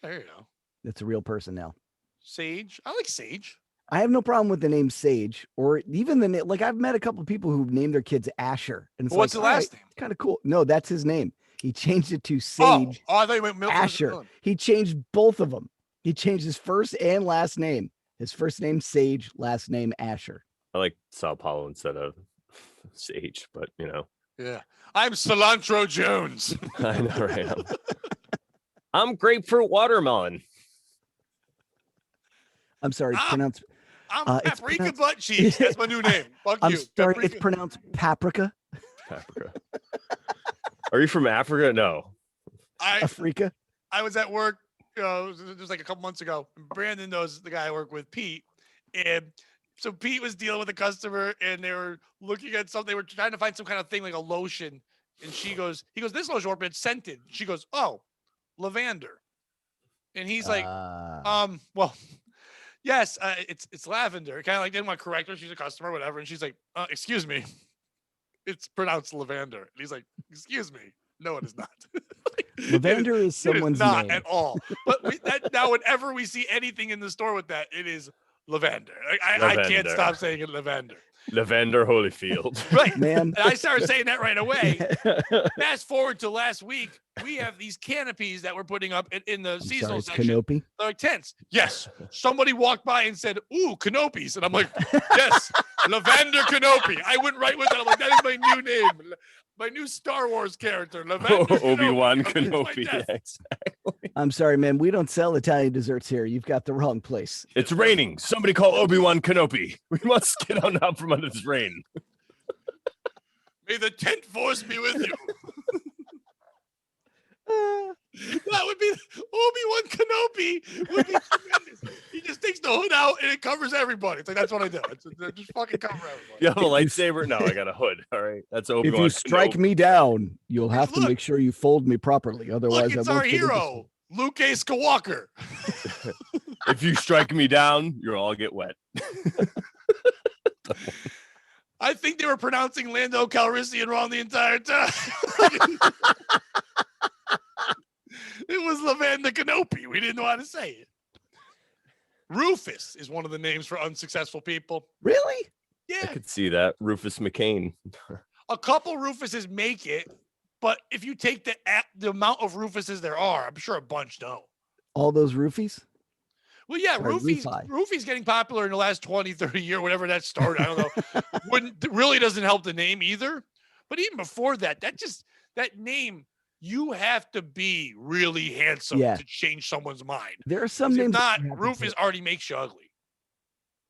There you go. That's a real person now. Sage. I like Sage. I have no problem with the name Sage, or even the name. Like I've met a couple of people who named their kids Asher, and it's what's the last name? Kind of cool. No, that's his name. He changed it to Sage. Oh, I thought you went Asher. He changed both of them. He changed his first and last name. His first name Sage, last name Asher. I like Sao Paulo instead of Sage, but you know. Yeah, I'm Cilantro Jones. I know, right? I'm grapefruit watermelon. I'm sorry, it's pronounced. I'm paprika butt cheese. That's my new name. Bunk I'm U. sorry, Paprika. it's pronounced paprika. Paprika. Are you from Africa? No. Africa. I was at work. It was like a couple months ago. Brandon knows the guy I work with, Pete, and So Pete was dealing with a customer and they were looking at something. They were trying to find some kind of thing like a lotion. And he goes, this lotion, but it's scented. She goes, oh, lavender. And he's like, well, yes, it's lavender. Kind of like didn't want to correct her. She's a customer, whatever. And she's like, excuse me. It's pronounced lavender. And he's like, excuse me. No, it is not. Lavender is someone's not name. at all. But now whenever we see anything in the store with that, it is lavender. I can't stop saying it lavender. Lavender Holyfield. Right. Man. And I started saying that right away. Fast forward to last week, we have these canopies that we're putting up in the seasonal section. Canopy? They're like tents. Yes. Somebody walked by and said, ooh, canopies. And I'm like, yes, lavender canopy. I went right with it. I'm like, that is my new name. My new Star Wars character, Lavender Obi-Wan Kenobi. Yes. Yeah, exactly. I'm sorry, man. We don't sell Italian desserts here. You've got the wrong place. It's raining. Somebody call Obi-Wan Kenobi. We must get on out from under this rain. May the tent force be with you. That would be Obi-Wan Kenobi. Would be tremendous. He just takes the hood out and it covers everybody. It's like, that's what I do. Just fucking cover everybody. You have a lightsaber? No, I got a hood. All right. That's Obi-Wan. If you strike me down, you'll have to make sure you fold me properly. Otherwise, it's I won't our hero, Luke A. Skywalker. If you strike me down, you'll all get wet. I think they were pronouncing Lando Calrissian wrong the entire time. It was Lavender Kenobi. We didn't know how to say it. Rufus is one of the names for unsuccessful people. Really? Yeah. I could see that. Rufus McCain. A couple Rufuses make it, but if you take the amount of Rufuses there are, I'm sure a bunch don't. All those roofies? Well, yeah, Roofy's getting popular in the last 20, 30 years, whatever that started. I don't know. Really doesn't help the name either. But even before that name, you have to be really handsome to change someone's mind. There are some names. names. If not, Rufus already makes you ugly.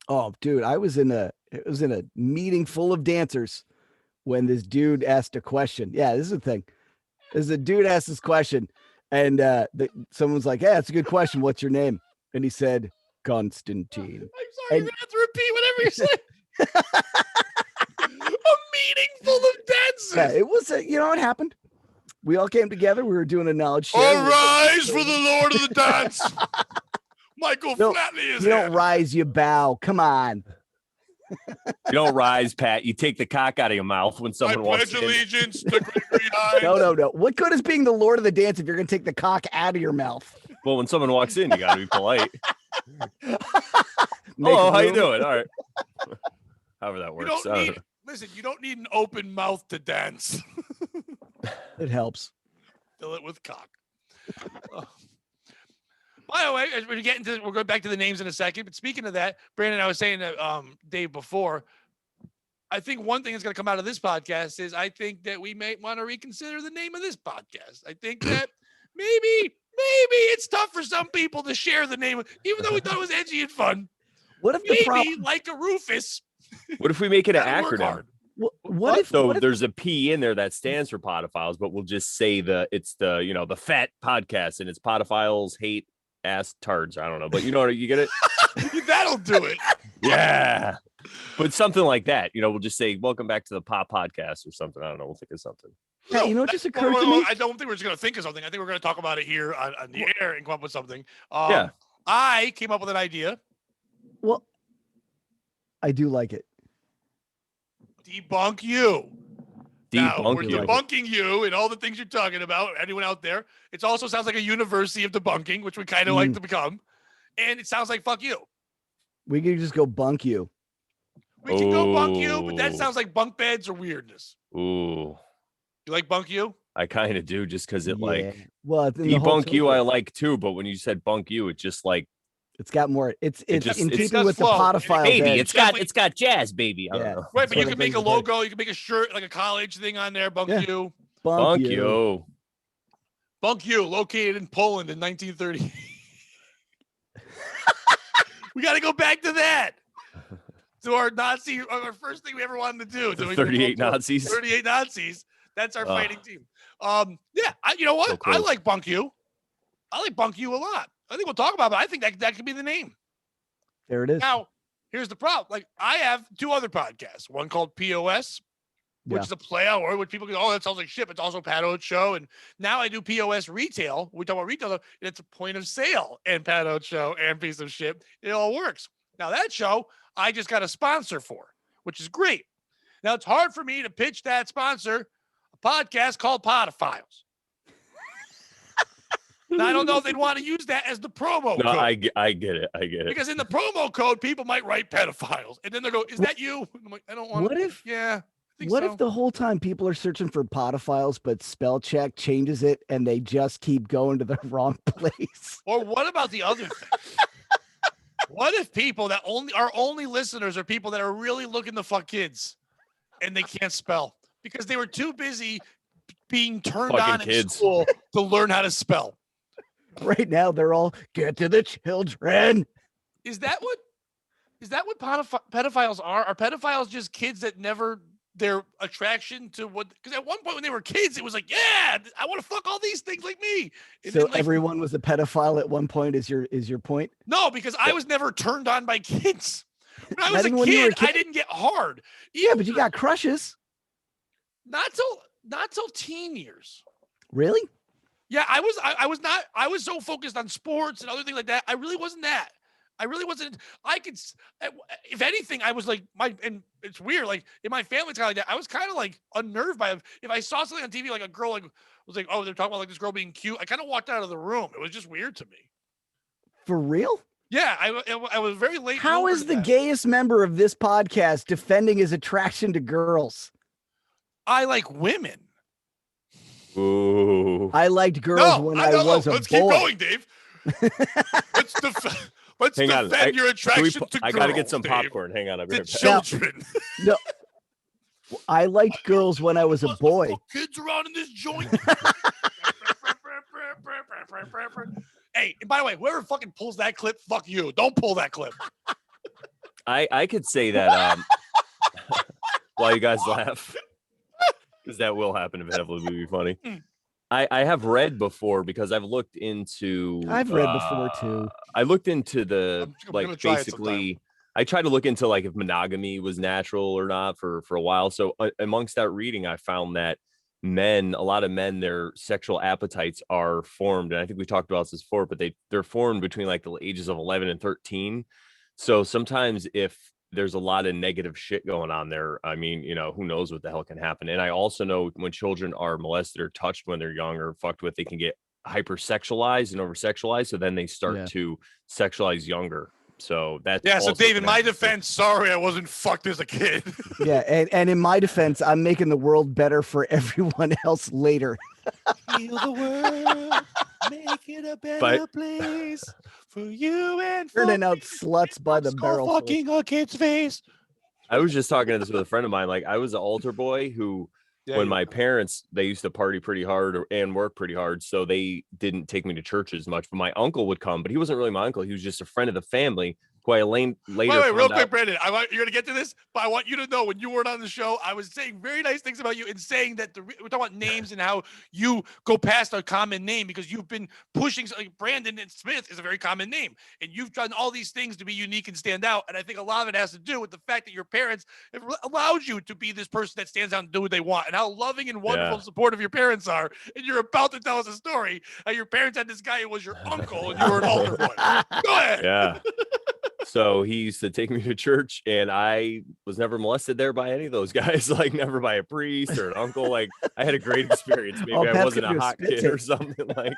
Oh, dude, it was in a meeting full of dancers when this dude asked a question. Yeah, this is the thing. There's a dude asked this question, and someone's like, "Yeah, it's a good question. What's your name?" And he said, Constantine. I'm sorry, you're gonna have to repeat whatever you say. A meeting full of dancers. Yeah, it was. You know what happened? We all came together. We were doing a knowledge share. All rise for the Lord of the Dance. Michael Flatley is You here. don't rise, you bow. Come on. You don't rise, Pat. You take the cock out of your mouth when someone walks in. I pledge allegiance to Gregory Hines. No. What good is being the Lord of the Dance if you're going to take the cock out of your mouth? Well, when someone walks in, you got to be polite. Hello, how you doing? All right. However that works. Listen, you don't need an open mouth to dance. It helps. Fill it with cock. By the way, as we're going back to the names in a second. But speaking of that, Brandon, I was saying that Dave before, I think one thing that's going to come out of this podcast is I think that we may want to reconsider the name of this podcast. I think that maybe it's tough for some people to share the name, even though we thought it was edgy and fun. What if the problem, like a Rufus? What if we make it an acronym? What if there's a P in there that stands for Podophiles, but we'll just say it's the fat podcast and it's Podophiles hate ass tards. I don't know, but you get it. That'll do it. Yeah, but something like that. We'll just say welcome back to the Pop Podcast or something. I don't know. We'll think of something. Hey, what just occurred to me? I don't think we're just going to think of something. I think we're going to talk about it here on the air and come up with something. Yeah. I came up with an idea. Well, I do like it. Debunk You. Now, we're You. debunking you and all the things you're talking about. Anyone out there? It also sounds like a university of debunking, which we kind of like to become. And it sounds like fuck you. We could just go Bunk You. We can go Bunk You, but that sounds like bunk beds or weirdness. Ooh. You like Bunk You? I kind of do, just because Debunk You I like too, but when you said Bunk You, it just like it's got more. It's in keeping with the flow. Podophile. Baby, it's got jazz, baby. I don't know. Right, but you can make a logo. You can make a shirt, like a college thing on there. Bunk You. Bunk You. Bunk U, located in Poland in 1930. We got to go back to that. To our first thing we ever wanted to do. 38 Nazis. 38 Nazis. That's our fighting team. You know what? So I like Bunk U. I like Bunk U a lot. I think we'll talk about it. I think that could be the name. There it is. Now, here's the problem. Like, I have 2 other podcasts. One called POS, which is a play on word, which people go, oh, that sounds like shit. But it's also Pat Oates Show. And now I do POS retail. We talk about retail, and it's a point of sale and Pat Oates Show and piece of shit. It all works. Now, that show, I just got a sponsor for, which is great. Now, it's hard for me to pitch that sponsor a podcast called Podophiles. Now, I don't know if they'd want to use that as the promo code. I get it. Because in the promo code, people might write pedophiles. And then they'll go, is that you? I'm like, I don't want to. What if the whole time people are searching for podophiles, but spell check changes it and they just keep going to the wrong place? Or what about the other thing? What if people that our only listeners are people that are really looking to fuck kids and they can't spell because they were too busy being turned Fucking on in kids. school to learn how to spell? Right now, they're all get to the children. Is that what pedophiles are? Are pedophiles just kids that never their attraction to what? Because at one point when they were kids, it was like, yeah, I want to fuck all these things like me. And so then, like, everyone was a pedophile at one point. Is your point? No, because I was never turned on by kids. When I was a kid, I didn't get hard. Yeah, but you got crushes. Not till teen years. Really? Yeah, I was so focused on sports and other things like that. I really wasn't that. If anything, I was like, and it's weird, like in my family, it's kind of like that. I was kind of like unnerved by it. If I saw something on TV, like a girl like was like, oh, they're talking about like this girl being cute, I kind of walked out of the room. It was just weird to me. For real? Yeah, I was very late. How is the gayest member of this podcast defending his attraction to girls? I like women. Ooh. I liked girls when I was a boy. Let's keep going, Dave. Let's defend your attraction to girls. I gotta get some Dave. popcorn. Hang on, I'll be right back. Children. No, I liked girls when I was a boy. Kids around in this joint. Hey, and by the way, whoever fucking pulls that clip, fuck you. Don't pull that clip. I could say that while you guys laugh, because that will happen eventually. It would be funny. I have read before because I've looked into. I've read before too. I looked into the I'm basically. I tried to look into like if monogamy was natural or not for a while. So amongst that reading, I found that a lot of men, their sexual appetites are formed, and I think we talked about this before, but they're formed between like the ages of 11 and 13. So sometimes if there's a lot of negative shit going on there, I mean, who knows what the hell can happen. And I also know when children are molested or touched when they're young or fucked with, they can get hypersexualized and oversexualized. So then they start to sexualize younger. So that's so Dave, in my defense, sorry I wasn't fucked as a kid. Yeah, and in my defense, I'm making the world better for everyone else later. Heal the world, make it a better place for you and for turning out sluts by the barrel. Fucking a kid's face. I was just talking to this with a friend of mine. Like I was an altar boy who, when my parents, they used to party pretty hard and work pretty hard, so they didn't take me to church as much. But my uncle would come, but he wasn't really my uncle. He was just a friend of the family who I later. Wait, real quick, Brandon. You're gonna get to this, but I want you to know when you weren't on the show, I was saying very nice things about you and saying that we're talking about names and how you go past a common name because you've been pushing. Like Brandon and Smith is a very common name, and you've done all these things to be unique and stand out. And I think a lot of it has to do with the fact that your parents have allowed you to be this person that stands out and do what they want, and how loving and wonderful and supportive your parents are. And you're about to tell us a story how your parents had this guy who was your uncle and you were an altar boy. Go ahead. Yeah. So he used to take me to church, and I was never molested there by any of those guys, like never by a priest or an uncle. Like I had a great experience. Maybe I wasn't a hot kid or something like.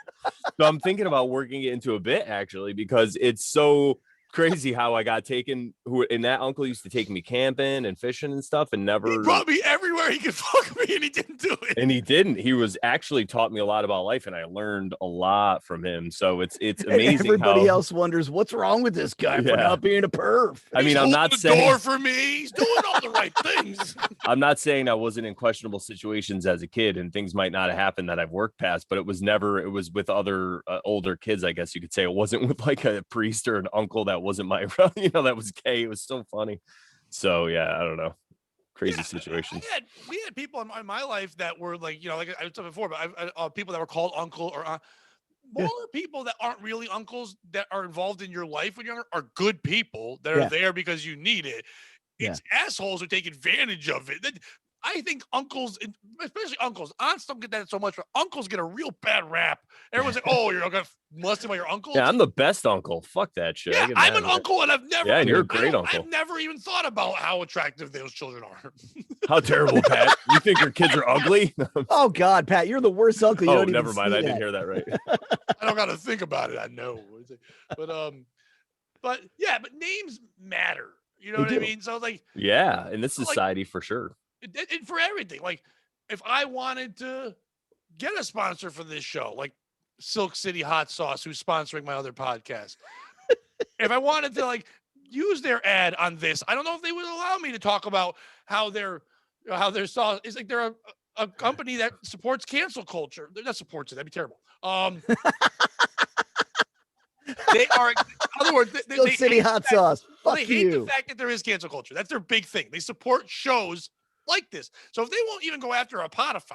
So I'm thinking about working it into a bit actually, because it's so crazy how I got taken. And that uncle used to take me camping and fishing and stuff, and never. He brought me everywhere he could fuck me, and he didn't do it. And he didn't. He was actually taught me a lot about life, and I learned a lot from him. So it's amazing. Everybody else wonders what's wrong with this guy for not being a perv. I mean, I'm not saying door for me. He's doing all the right things. I'm not saying I wasn't in questionable situations as a kid, and things might not have happened that I've worked past, but it was with other older kids, I guess you could say. It wasn't with like a priest or an uncle that wasn't my, that was gay. It was so funny. So yeah, I don't know. Crazy situations. We had people in my life that were like, like I said before, but people that were called uncle or more people that aren't really uncles that are involved in your life when you're younger are good people that are there because you need it. It's assholes who take advantage of it. I think uncles, especially uncles, aunts don't get that so much, but uncles get a real bad rap. Everyone's like, "Oh, you're gonna molest by your uncle." Yeah, I'm the best uncle. Fuck that shit. Yeah, I'm an uncle, and I've never. Yeah, and you're a great uncle. I've never even thought about how attractive those children are. How terrible, Pat! You think your kids are ugly? Oh God, Pat, you're the worst uncle. You don't never even mind. see I that. didn't hear that right. I don't got to think about it. I know, but yeah, but names matter. You know what I mean? So like, yeah, in this society for sure. And for everything, like if I wanted to get a sponsor for this show, like Silk City Hot Sauce, who's sponsoring my other podcast, if I wanted to like use their ad on this, I don't know if they would allow me to talk about how their sauce is like they're a company that supports cancel culture. They're not supports it. That'd be terrible. They are, in other words, Silk City Hot Sauce. Fuck they hate you. the fact that there is cancel culture. That's their big thing. They support shows like this. So if they won't even go after a podophile,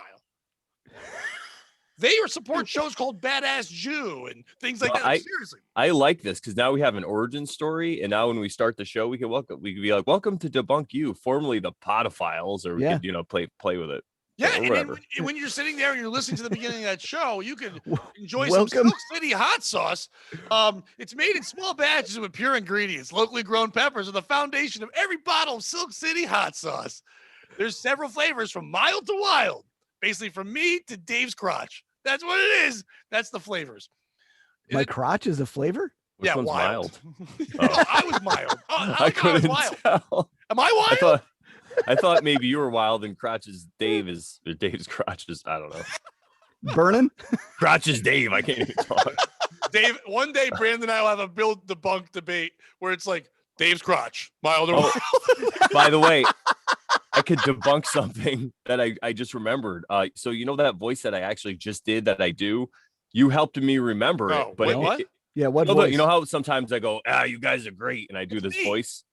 they support shows called Badass Jew and things like that. Seriously. I like this because now we have an origin story, and now when we start the show, we can be like, "Welcome to Bunk U," formerly the podophiles, or we could, play with it. Yeah, and then when you're sitting there and you're listening to the beginning of that show, you can enjoy some Silk City hot sauce. It's made in small batches with pure ingredients. Locally grown peppers are the foundation of every bottle of Silk City hot sauce. There's several flavors from mild to wild, basically from me to Dave's crotch. That's what it is. That's the flavors. My crotch is a flavor? Which one's mild? Oh, I was mild. I couldn't tell. Am I wild? I thought maybe you were wild and Dave's crotch is, I don't know. Burning? Crotch is Dave. I can't even talk. Dave, one day Brandon and I will have a build debunk debate where it's like Dave's crotch, mild or wild. By the way, I could debunk something that I just remembered. So you know that voice that I actually just did that I do? You helped me remember it. But what? What voice? You know how sometimes I go, you guys are great, and I do this voice?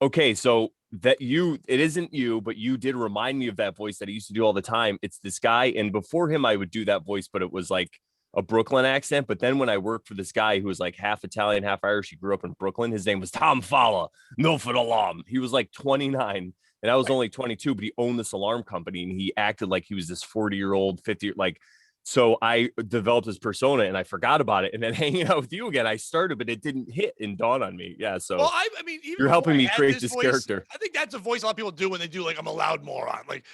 Okay, so it isn't you, but you did remind me of that voice that I used to do all the time. It's this guy, and before him, I would do that voice, but it was like a Brooklyn accent. But then when I worked for this guy who was like half Italian, half Irish, he grew up in Brooklyn. His name was Tom Falla, Milford Alarm. He was like 29, and I was only 22, but he owned this alarm company, and he acted like he was this 40-year-old, 50, like. So I developed this persona and I forgot about it. And then hanging out with you again, I started, but it didn't hit and dawn on me. Yeah. So I mean, even you're helping me create this character. I think that's a voice a lot of people do when they do like I'm a loud moron. Like,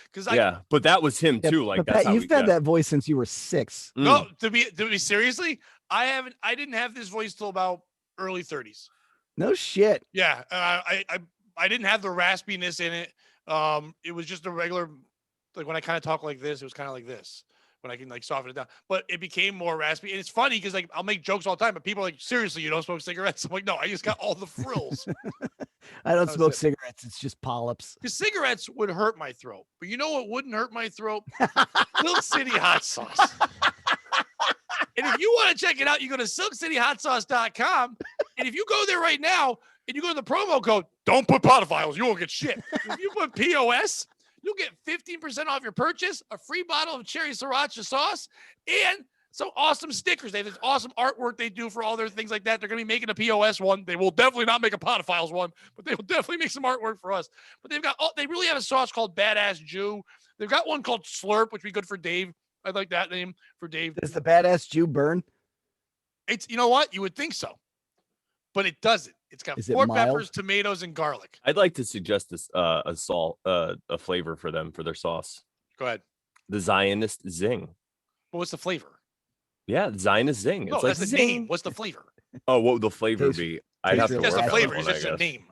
but that was him too. Like that's Pat, you've had that voice since you were 6. No, to be seriously, I didn't have this voice till about early 30s. No shit. Yeah. I didn't have the raspiness in it. It was just a regular, like when I kind of talk like this, it was kind of like this. When I can like soften it down, but it became more raspy. And it's funny because like I'll make jokes all the time, but people are like, seriously, you don't smoke cigarettes? I'm like, no, I just got all the frills. I don't smoke cigarettes. It's just polyps. Because cigarettes would hurt my throat, but you know what wouldn't hurt my throat? Silk City hot sauce. And if you want to check it out, you go to silkcityhotsauce.com. And if you go there right now and you go to the promo code, don't put pedophiles, you won't get shit. If you put POS, you'll get 15% off your purchase, a free bottle of cherry sriracha sauce, and some awesome stickers. They have this awesome artwork they do for all their things like that. They're going to be making a POS one. They will definitely not make a pedophiles one, but they will definitely make some artwork for us. But they really have a sauce called Badass Jew. They've got one called Slurp, which would be good for Dave. I like that name for Dave. Does the Badass Jew burn? You know what? You would think so, but it doesn't. It's got 4 peppers, tomatoes, and garlic. I'd like to suggest this a flavor for them for their sauce. Go ahead. The Zionist Zing. Well, what's the flavor? Yeah, Zionist Zing. No, it's that's like the name. What's the flavor? Oh, what would the flavor be? I'd have to just work a flavor. out It's one, just a name.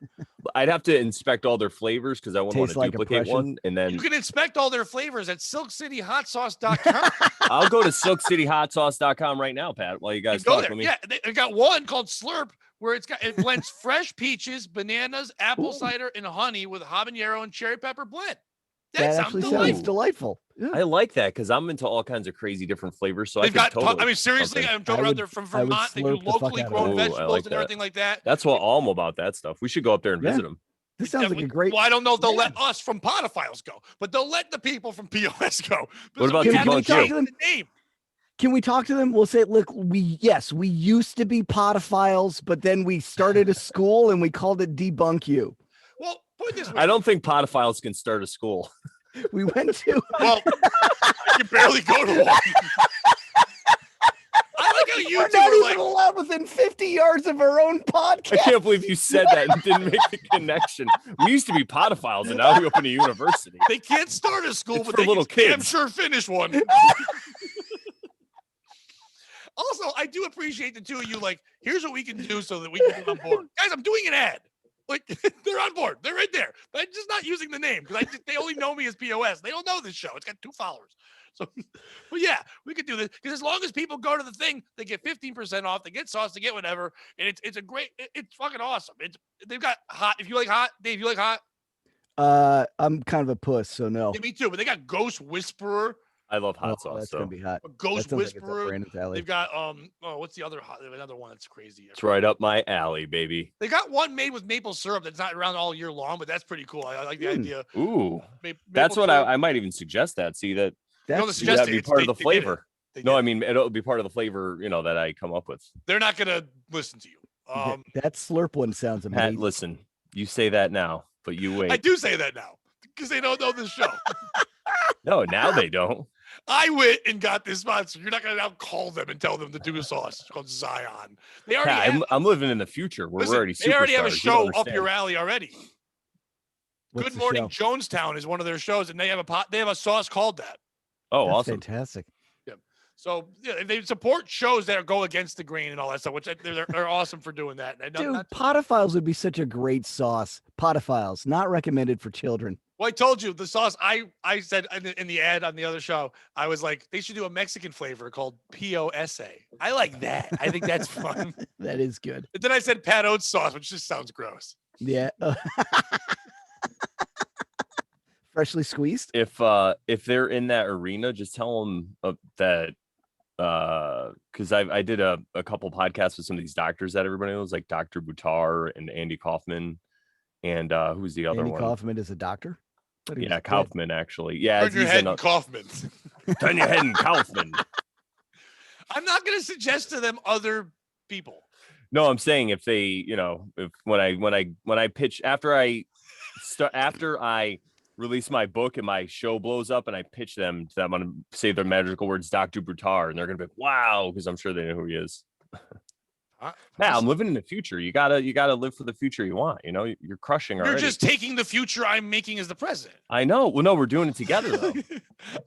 I'd have to inspect all their flavors because I wouldn't want to like duplicate one. And then you can inspect all their flavors at silkcityhotsauce.com. I'll go to silkcityhotsauce.com right now, Pat, while you guys go talk. there. Yeah, they got one called Slurp where it blends fresh peaches, bananas, apple cider, and honey with habanero and cherry pepper blend. That actually sounds delightful. Yeah. I like that because I'm into all kinds of crazy different flavors. So they've got. Totally, I mean, seriously, I'm talking about they're from Vermont. They do locally grown vegetables and everything like that. That's what I'm about. That stuff. We should go up there and visit them. This sounds like a great. Well, I don't know if they'll let us from podophiles go, but they'll let the people from POS go. What about the name? Can we talk to them? We'll say, look, we used to be podophiles, but then we started a school and we called it Debunk U. Well, put it this way. I don't think podophiles can start a school. We went to. Well, I can barely go to one. I like how you We're two not are even like, allowed within 50 yards of our own podcast. I can't believe you said that and didn't make the connection. We used to be podophiles, and now we open a university. they can't start a school, It's but for they little can damn kids. sure finish one. Also, I do appreciate the two of you. Like, here's what we can do so that we can get on board. Guys, I'm doing an ad. Like, they're on board. They're right there. But I'm just not using the name because they only know me as POS. They don't know this show. It's got 2 followers. So, but yeah, we could do this because as long as people go to the thing, they get 15% off. They get sauce. They get whatever, and it's a great. It's fucking awesome. They've got hot. If you like hot, Dave, you like hot. I'm kind of a puss, so no. Yeah, me too. But they got Ghost Whisperer. I love hot sauce. That's So gonna be hot. Ghost That sounds like it's up Whisperer. Brandon's alley. They've got what's the other hot? Another one that's crazy. it's right up my alley, baby. They got one made with maple syrup that's not around all year long, but that's pretty cool. I like the idea. Ooh, Maple that's what syrup. I might even suggest that. See that. No, That's suggest That'd be it. part of the They did it. flavor. They No, did I it. mean it'll be part of the flavor, that I come up with. They're not gonna listen to you. that slurp one sounds Pat, amazing. listen, you say that now, but you wait. I do say that now because they don't know this show. No, now they don't. I went and got this sponsor. You're not gonna now call them and tell them to do a sauce. It's called Zion. They already Pat, have, I'm living in the future. We're listen, already they already have a superstars. You don't show up your understand. alley already. What's Good the Morning show? Jonestown is one of their shows, and they have a sauce called that. Oh, That's awesome. fantastic. So yeah, they support shows that go against the grain and all that stuff, which they're awesome for doing that. And Dude, not- podophiles would be such a great sauce. Podophiles, not recommended for children. well, I told you the sauce. I said in the ad on the other show, I was like, they should do a Mexican flavor called POSA. I like that. I think that's fun. That is good. But then I said Pat Oates sauce, which just sounds gross. Yeah. Freshly squeezed. If they're in that arena, just tell them that because I did a couple podcasts with some of these doctors that everybody knows, like Dr. Buttar and Andy Kaufman, and who's the other Andy one? Kaufman is a doctor. Thought he was Yeah, dead. Kaufman actually. Yeah, Turn your he's head in and Kaufman. turn your head and Kaufman. I'm not going to suggest to them other people. No, I'm saying if they, if when I pitch after I release my book and my show blows up and I pitch them to them, I'm gonna say their magical words, Dr. Buttar, and they're gonna be like, wow, because I'm sure they know who he is. Now I'm living in the future. You gotta live for the future you want. You're crushing already. You're just taking the future I'm making as the president. I know. Well, no, we're doing it together though.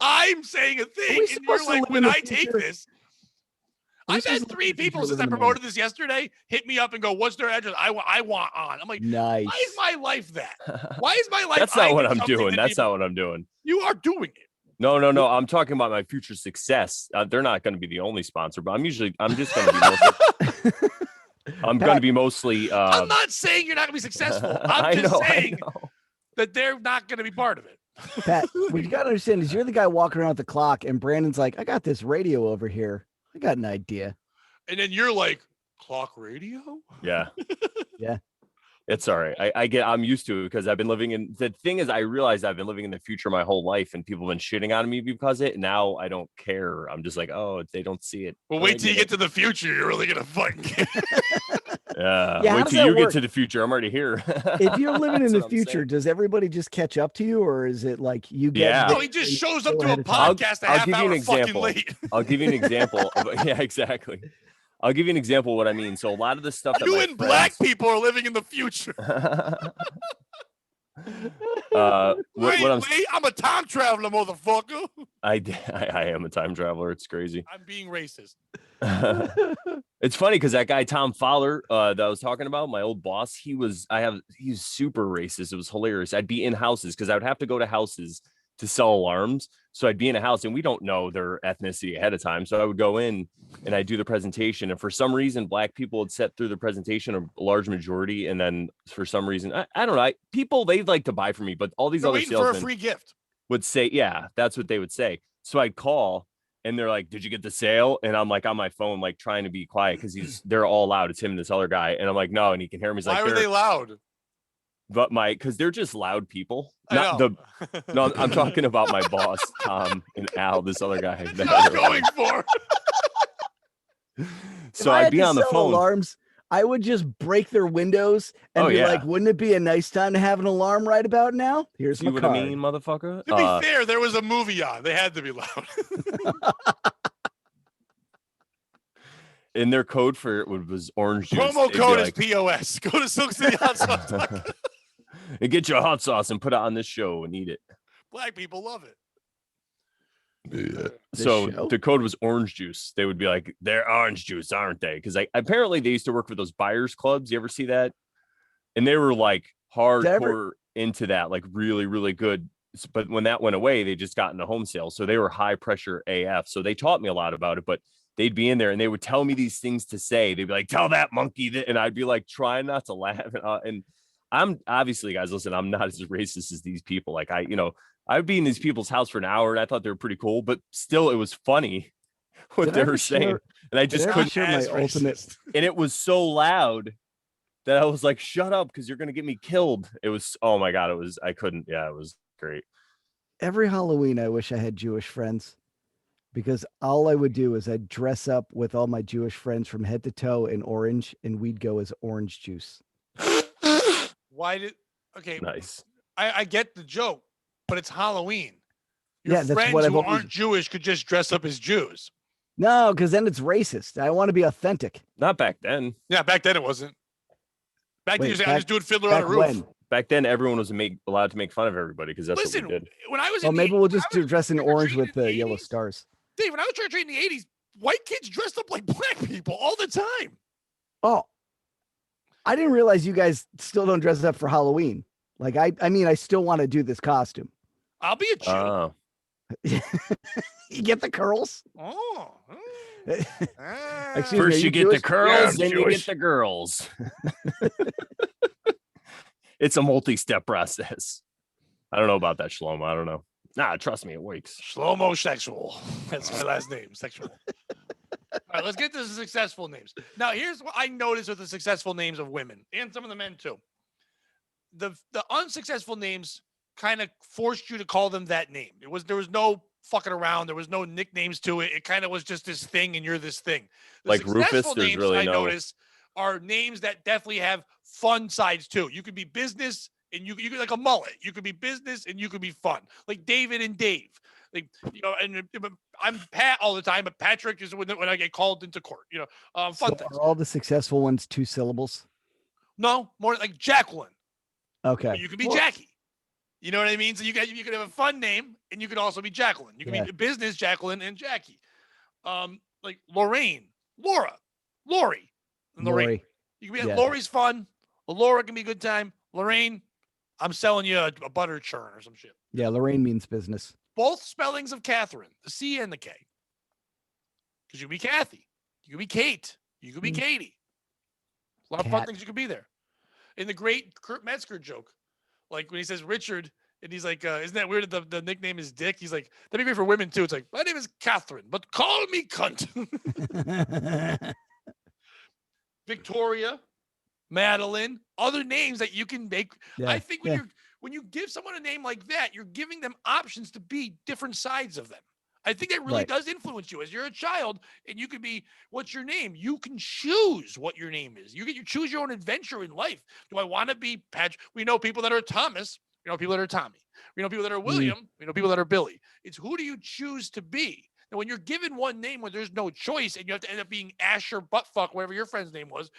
I'm saying a thing, we and you're supposed to like, live when in the I take future? this, Are we I've had supposed to live 3 in the future people or since live I in the promoted this yesterday hit me up and go, "What's their address? I want on." I'm like, Nice. why is my life that? Why is my life? That's not I what do I'm something doing. that That's people- not what I'm doing. You are doing it. No. I'm talking about my future success. They're not going to be the only sponsor, but I'm just going to be mostly. I'm going to be mostly. I'm not saying you're not going to be successful. I'm I just know. saying that they're not going to be part of it. Pat, what you gotta understand is you're the guy walking around with the clock, and Brandon's like, I got this radio over here. I got an idea. And then you're like, clock radio? Yeah. Yeah. It's all right. I'm used to it because I've been living in the thing is I realized I've been living in the future my whole life and people have been shitting on me because of it. Now I don't care. I'm just like, oh, they don't see it. Well, But wait I till you get get to the future. You're really going to fucking care. Yeah, how wait does till you that get work? to the future. I'm already here. If you're living in That's the what I'm future, saying. does everybody just catch up to you, or is it like you get? Yeah. No, he just shows up Go to a ahead and talk. podcast a I'll half give you an hour fucking example. late. I'll give you an example. Yeah, exactly. I'll give you an example of what I mean. So a lot of the stuff that You my and black friends- people are living in the future. what I'm a time traveler, motherfucker. I am a time traveler. It's crazy. I'm being racist. It's funny because that guy Tom Fowler that I was talking about, my old boss, he's super racist. It was hilarious. I'd be in houses because I would have to go to houses to sell alarms. So I'd be in a house and we don't know their ethnicity ahead of time. So I would go in and I'd do the presentation. And for some reason, black people would sit through the presentation, a large majority. And then for some reason, I don't know, people, they'd like to buy from me, but all these They're other waiting for a salesmen free gift. would say, yeah, that's what they would say. So I'd call and they're like, did you get the sale? And I'm like on my phone, like trying to be quiet because they're all loud. It's him and this other guy. And I'm like, no. And he can hear me. He's Why like, were they loud? but because they're just loud people. I know. No, I'm talking about my boss, Tom, and Al, this other guy. That's what I was going for. So I'd be on the phone. Alarms, I would just break their windows and be like, wouldn't it be a nice time to have an alarm right about now? Here's my card. See what I mean, motherfucker? To be fair, there was a movie on. They had to be loud. And their code for it was orange juice. Promo code is POS. Go to Silk City Hot Sauce. And get your hot sauce and put it on this show and eat it. Black people love it. So the code was orange juice. They would be like, they're orange juice, aren't they? Because apparently they used to work for those buyers clubs. You ever see that? And they were like hardcore into that, like really, really good. But when that went away, they just got into home sales. So they were high pressure AF. So they taught me a lot about it, but they'd be in there and they would tell me these things to say. They'd be like, tell that monkey that. And I'd be like, trying not to laugh. And I'm obviously, guys, listen, I'm not as racist as these people. Like I'd be in these people's house for an hour and I thought they were pretty cool, but still it was funny what they were saying. And I just couldn't share my ultimate. And it was so loud that I was like, shut up, because you're going to get me killed. It was, oh my God, I couldn't. Yeah, it was great. Every Halloween, I wish I had Jewish friends, because all I would do is I'd dress up with all my Jewish friends from head to toe in orange, and we'd go as orange juice. Okay. Nice. I get the joke, but it's Halloween. Your that's friends what who aren't Jewish could just dress up as Jews. No, because then it's racist. I want to be authentic. Not back then. Yeah, back then it wasn't. Back then you say, I'm just doing Fiddler on a Roof. When? Back then, everyone was allowed to make fun of everybody because that's what we did. When I was maybe we'll just dress in orange with the yellow stars. Dave, when I was trick-or-treating in the 80s, white kids dressed up like black people all the time. Oh, I didn't realize you guys still don't dress up for Halloween. Like, I mean, I still want to do this costume. I'll be a Jew. Oh. You get the curls? Oh. First you get the curls, then you get the girls. It's a multi-step process. I don't know about that, Shlomo. I don't know. Nah, trust me, it works. Shlomo Sexual. That's my last name, Sexual. All right, let's get to the successful names. Now, here's what I noticed with the successful names of women and some of the men too. The unsuccessful names kind of forced you to call them that name. There was no fucking around. There was no nicknames to it. It kind of was just this thing, and you're this thing. The like Rufus, there's really I notice are names that definitely have fun sides too. You could be business and you could like a mullet. You could be business and you could be fun, like David and Dave. Like, you know, and I'm Pat all the time, but Patrick is when I get called into court. You know, fun things. Are all the successful ones 2 syllables? No, more like Jacqueline. Okay, you could be Jackie. You know what I mean? So you could have a fun name and you could also be Jacqueline. You can be business Jacqueline and Jackie. Like Lorraine, Laura, Lori, and Lorraine. You can be Lori's fun. Laura can be a good time. Lorraine, I'm selling you a butter churn or some shit. Yeah, Lorraine means business. Both spellings of Catherine, the C and the K. Because you could be Kathy. You could be Kate. You could be Katie. A lot of fun things you could be there. In the great Kurt Metzger joke, like when he says Richard, and he's like, isn't that weird that the nickname is Dick? He's like, that'd be great for women too. It's like, my name is Catherine, but call me cunt. Victoria, Madeline, other names that you can make. Yeah, I think when you give someone a name like that, you're giving them options to be different sides of them. I think that really does influence you as you're a child, and you could be, what's your name? You can choose what your name is. You choose your own adventure in life. Do I want to be Patrick? We know people that are Thomas. We know people that are Tommy. We know people that are William. We know people that are Billy. It's who do you choose to be? And when you're given one name when there's no choice and you have to end up being Asher Buttfuck, whatever your friend's name was,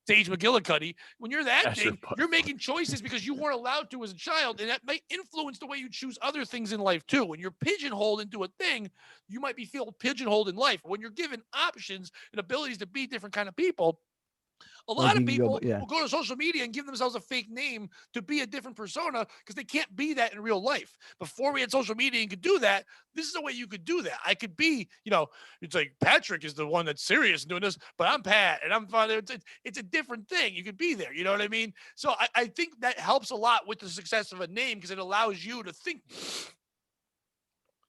Sage McGillicuddy, when you're that thing, you're making choices because you weren't allowed to as a child, and that might influence the way you choose other things in life too. When you're pigeonholed into a thing, you might feel pigeonholed in life. When you're given options and abilities to be different kind of people, a lot of people will go to social media and give themselves a fake name to be a different persona because they can't be that in real life. Before we had social media and could do that, this is the way you could do that. I could be, it's like Patrick is the one that's serious doing this, but I'm Pat and I'm fun. It's a different thing. You could be there. You know what I mean? So I think that helps a lot with the success of a name because it allows you to think.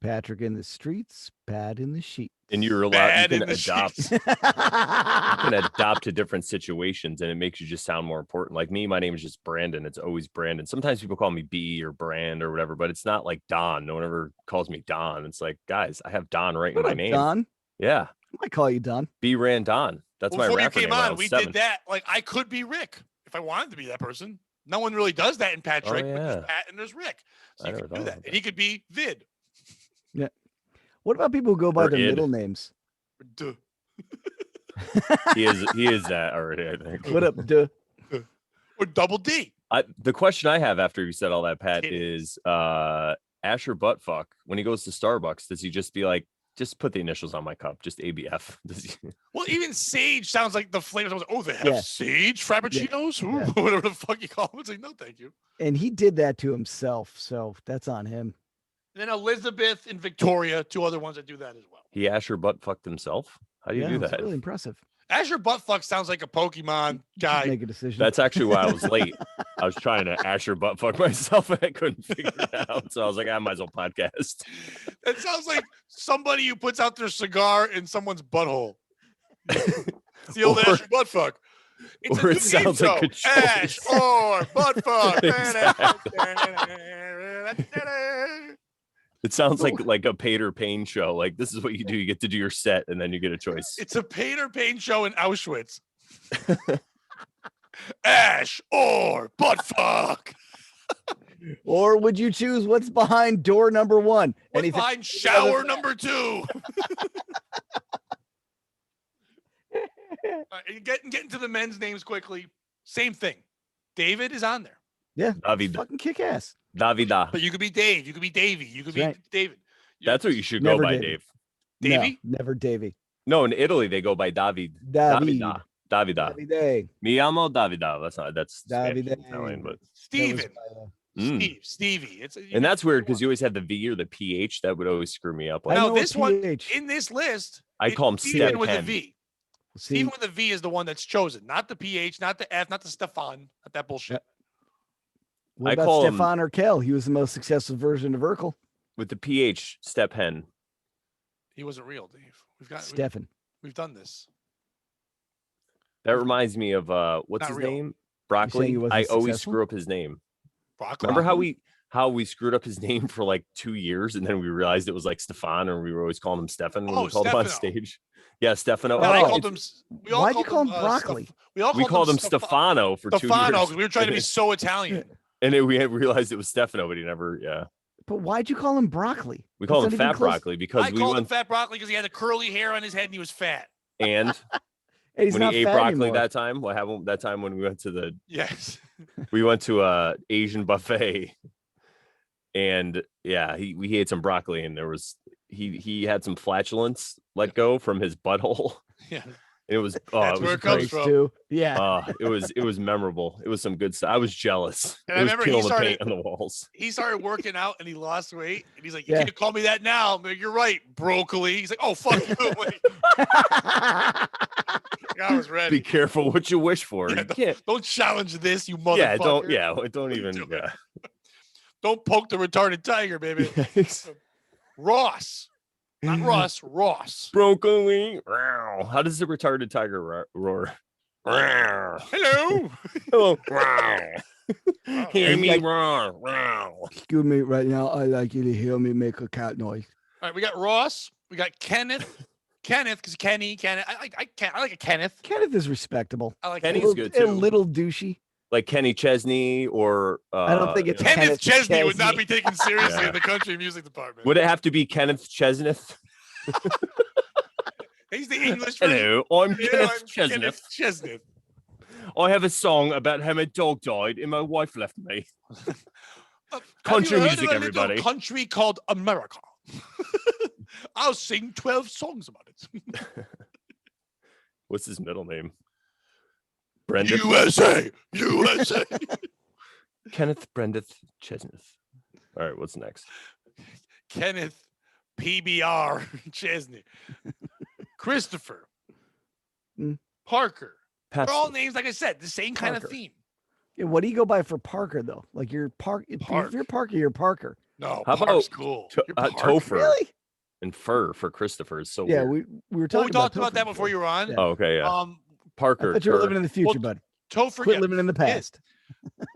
Patrick in the streets, Pat in the sheets. And you're allowed. You Bad can in the adopt. sheets. You can adapt to different situations, and it makes you just sound more important. Like me, my name is just Brandon. It's always Brandon. Sometimes people call me B or Brand or whatever, but it's not like Don. No one ever calls me Don. It's like, guys, I have Don right in What my up, name. Don? Yeah, I might call you Don. B Rand Don. That's my Before you rapper came name when I on, was we 7. did that. Like, I could be Rick if I wanted to be that person. No one really does that in Patrick, but yeah. there's Pat and there's Rick. So I you never could do thought that. about And he could be Vid. Yeah. What about people who go by Or their Id. middle names? Duh. He is that already, I think. What up, duh? Or Double D. The question I have after you said all that, Pat, Hit it. is Asher Buttfuck, when he goes to Starbucks, does he just be like, just put the initials on my cup, just ABF? Does he... Well, even Sage sounds like the flavor. Oh, they have Sage Frappuccinos? Ooh, Yeah. whatever the fuck you call them. It's like, no, thank you. And he did that to himself, so that's on him. And then Elizabeth and Victoria, 2 other ones that do that as well. He Asher Buttfucked himself? How do you do It's that? really impressive. Asher Buttfuck sounds like a Pokemon guy. Make a decision. That's actually why I was late. I was trying to Asher Buttfuck myself and I couldn't figure it out. So I was like, I might as well podcast. That sounds like somebody who puts out their cigar in someone's butthole. It's the old Or- Asher Buttfuck. It's or a it new sounds game like a show. Ash or Buttfuck. It sounds like a Pater Payne show. Like, this is what you do. You get to do your set and then you get a choice. It's a Pater Payne show in Auschwitz. Ash or Buttfuck. Or would you choose what's behind door number 1? What's behind shower number 2? Getting to the men's names quickly. Same thing. David is on there. Yeah, David. fucking kick ass. Davida. But you could be Dave. You could be Davey. You could be Right. David. That's what you should Never go by, Davey. Dave. Davey? No, never Davy. No, in Italy, they go by David. David. Davida. Davide. Mi amo Davida. That's Spanish, Davide. Italian, but Steven. Mm. Stevie. And that's weird because you always had the V or the PH. That would always screw me up. Like, I No, know this a one PH. in this list. I call him Steven Step with a Hen. V. See, Steven with a V is the one that's chosen, not the PH, not the F, not the Stefan, not that bullshit. what I about call him- Stefan Urkel? He was the most successful version of Urkel. With the PH, Step Hen. He wasn't real, Dave. Stefan. We've done this. That reminds me of what's Not his real. name? saying Broccoli. he wasn't I always successful? screw up his name. Broccoli. Remember how we screwed up his name for like 2 years and then we realized it was like Stefan and we were always calling him Stefan when Oh, we called him on Stefano. stage. Yeah, Stefano. No, they Oh. called him. We all Why'd you called call him broccoli? We all We called him Stefano Stefano for 2 because years. we were trying to be so Italian. And then we had realized it was Stefano, but he never, yeah. But why'd you call him broccoli? We called him That's not even Fat close. Broccoli because I we called him went Fat Broccoli because he had the curly hair on his head and he was fat. and Hey, he's when not he ate fat broccoli anymore. that time, what happened that time when we went to Yes. a Asian buffet and yeah, we ate some broccoli and there was he had some flatulence let go from his butthole. Yeah. It was That's it where was it comes great. from. Too. Yeah. It was memorable. It was some good stuff. I was jealous. And it I was remember he peeling the started- paint on the walls. He started working out and he lost weight. And he's like, you Yeah. can't call me that now. I'm like, you're right, broccoli. He's like, oh, fuck you. Like, I was Be ready. careful what you wish for. Yeah, You can't. Don't challenge this, you motherfucker. Don't even. do Yeah. Don't poke the retarded tiger, baby. Ross. Not Russ, Ross. Broccoli. Row. How does the retarded tiger roar? Row. Hello. Hello. Row. Hear me Like- roar. Row. Excuse me right now. I'd like you to hear me make a cat noise. All right, we got Ross. We got Kenneth. Because Kenny. I like a Kenneth. Kenneth is respectable. I like Kenny's a little, good, A too. little douchey. Like Kenny Chesney or I don't think it's Kenneth Chesney would not Chesney. be taken seriously Yeah. in the country music department. Would it have to be Kenneth Chesneth? He's the English version. Hello, I'm Yeah, Kenneth I'm Chesneth. Kenneth Chesney. I have a song about how my dog died and my wife left me. Have Country you heard music, of a little everybody. country called America. I'll sing 12 songs about it. What's his middle name? Brendan. USA. Kenneth Brendeth Chesneth. All right, what's next? Kenneth PBR Chesney. Christopher. Mm. Parker. Patsy. They're all names, like I said, the same kind of Parker. theme. Yeah, what do you go by for Parker though? Like you're if you're Parker, you're Parker. No, How Park's about cool. Topher Really? and Fur for Christopher is so Yeah, weird. we were Well, talking we talked about Topher that before you were on. Yeah. Oh, okay, yeah. I Parker. thought you were living in the future, Well, bud. Topher, Quit living in the past.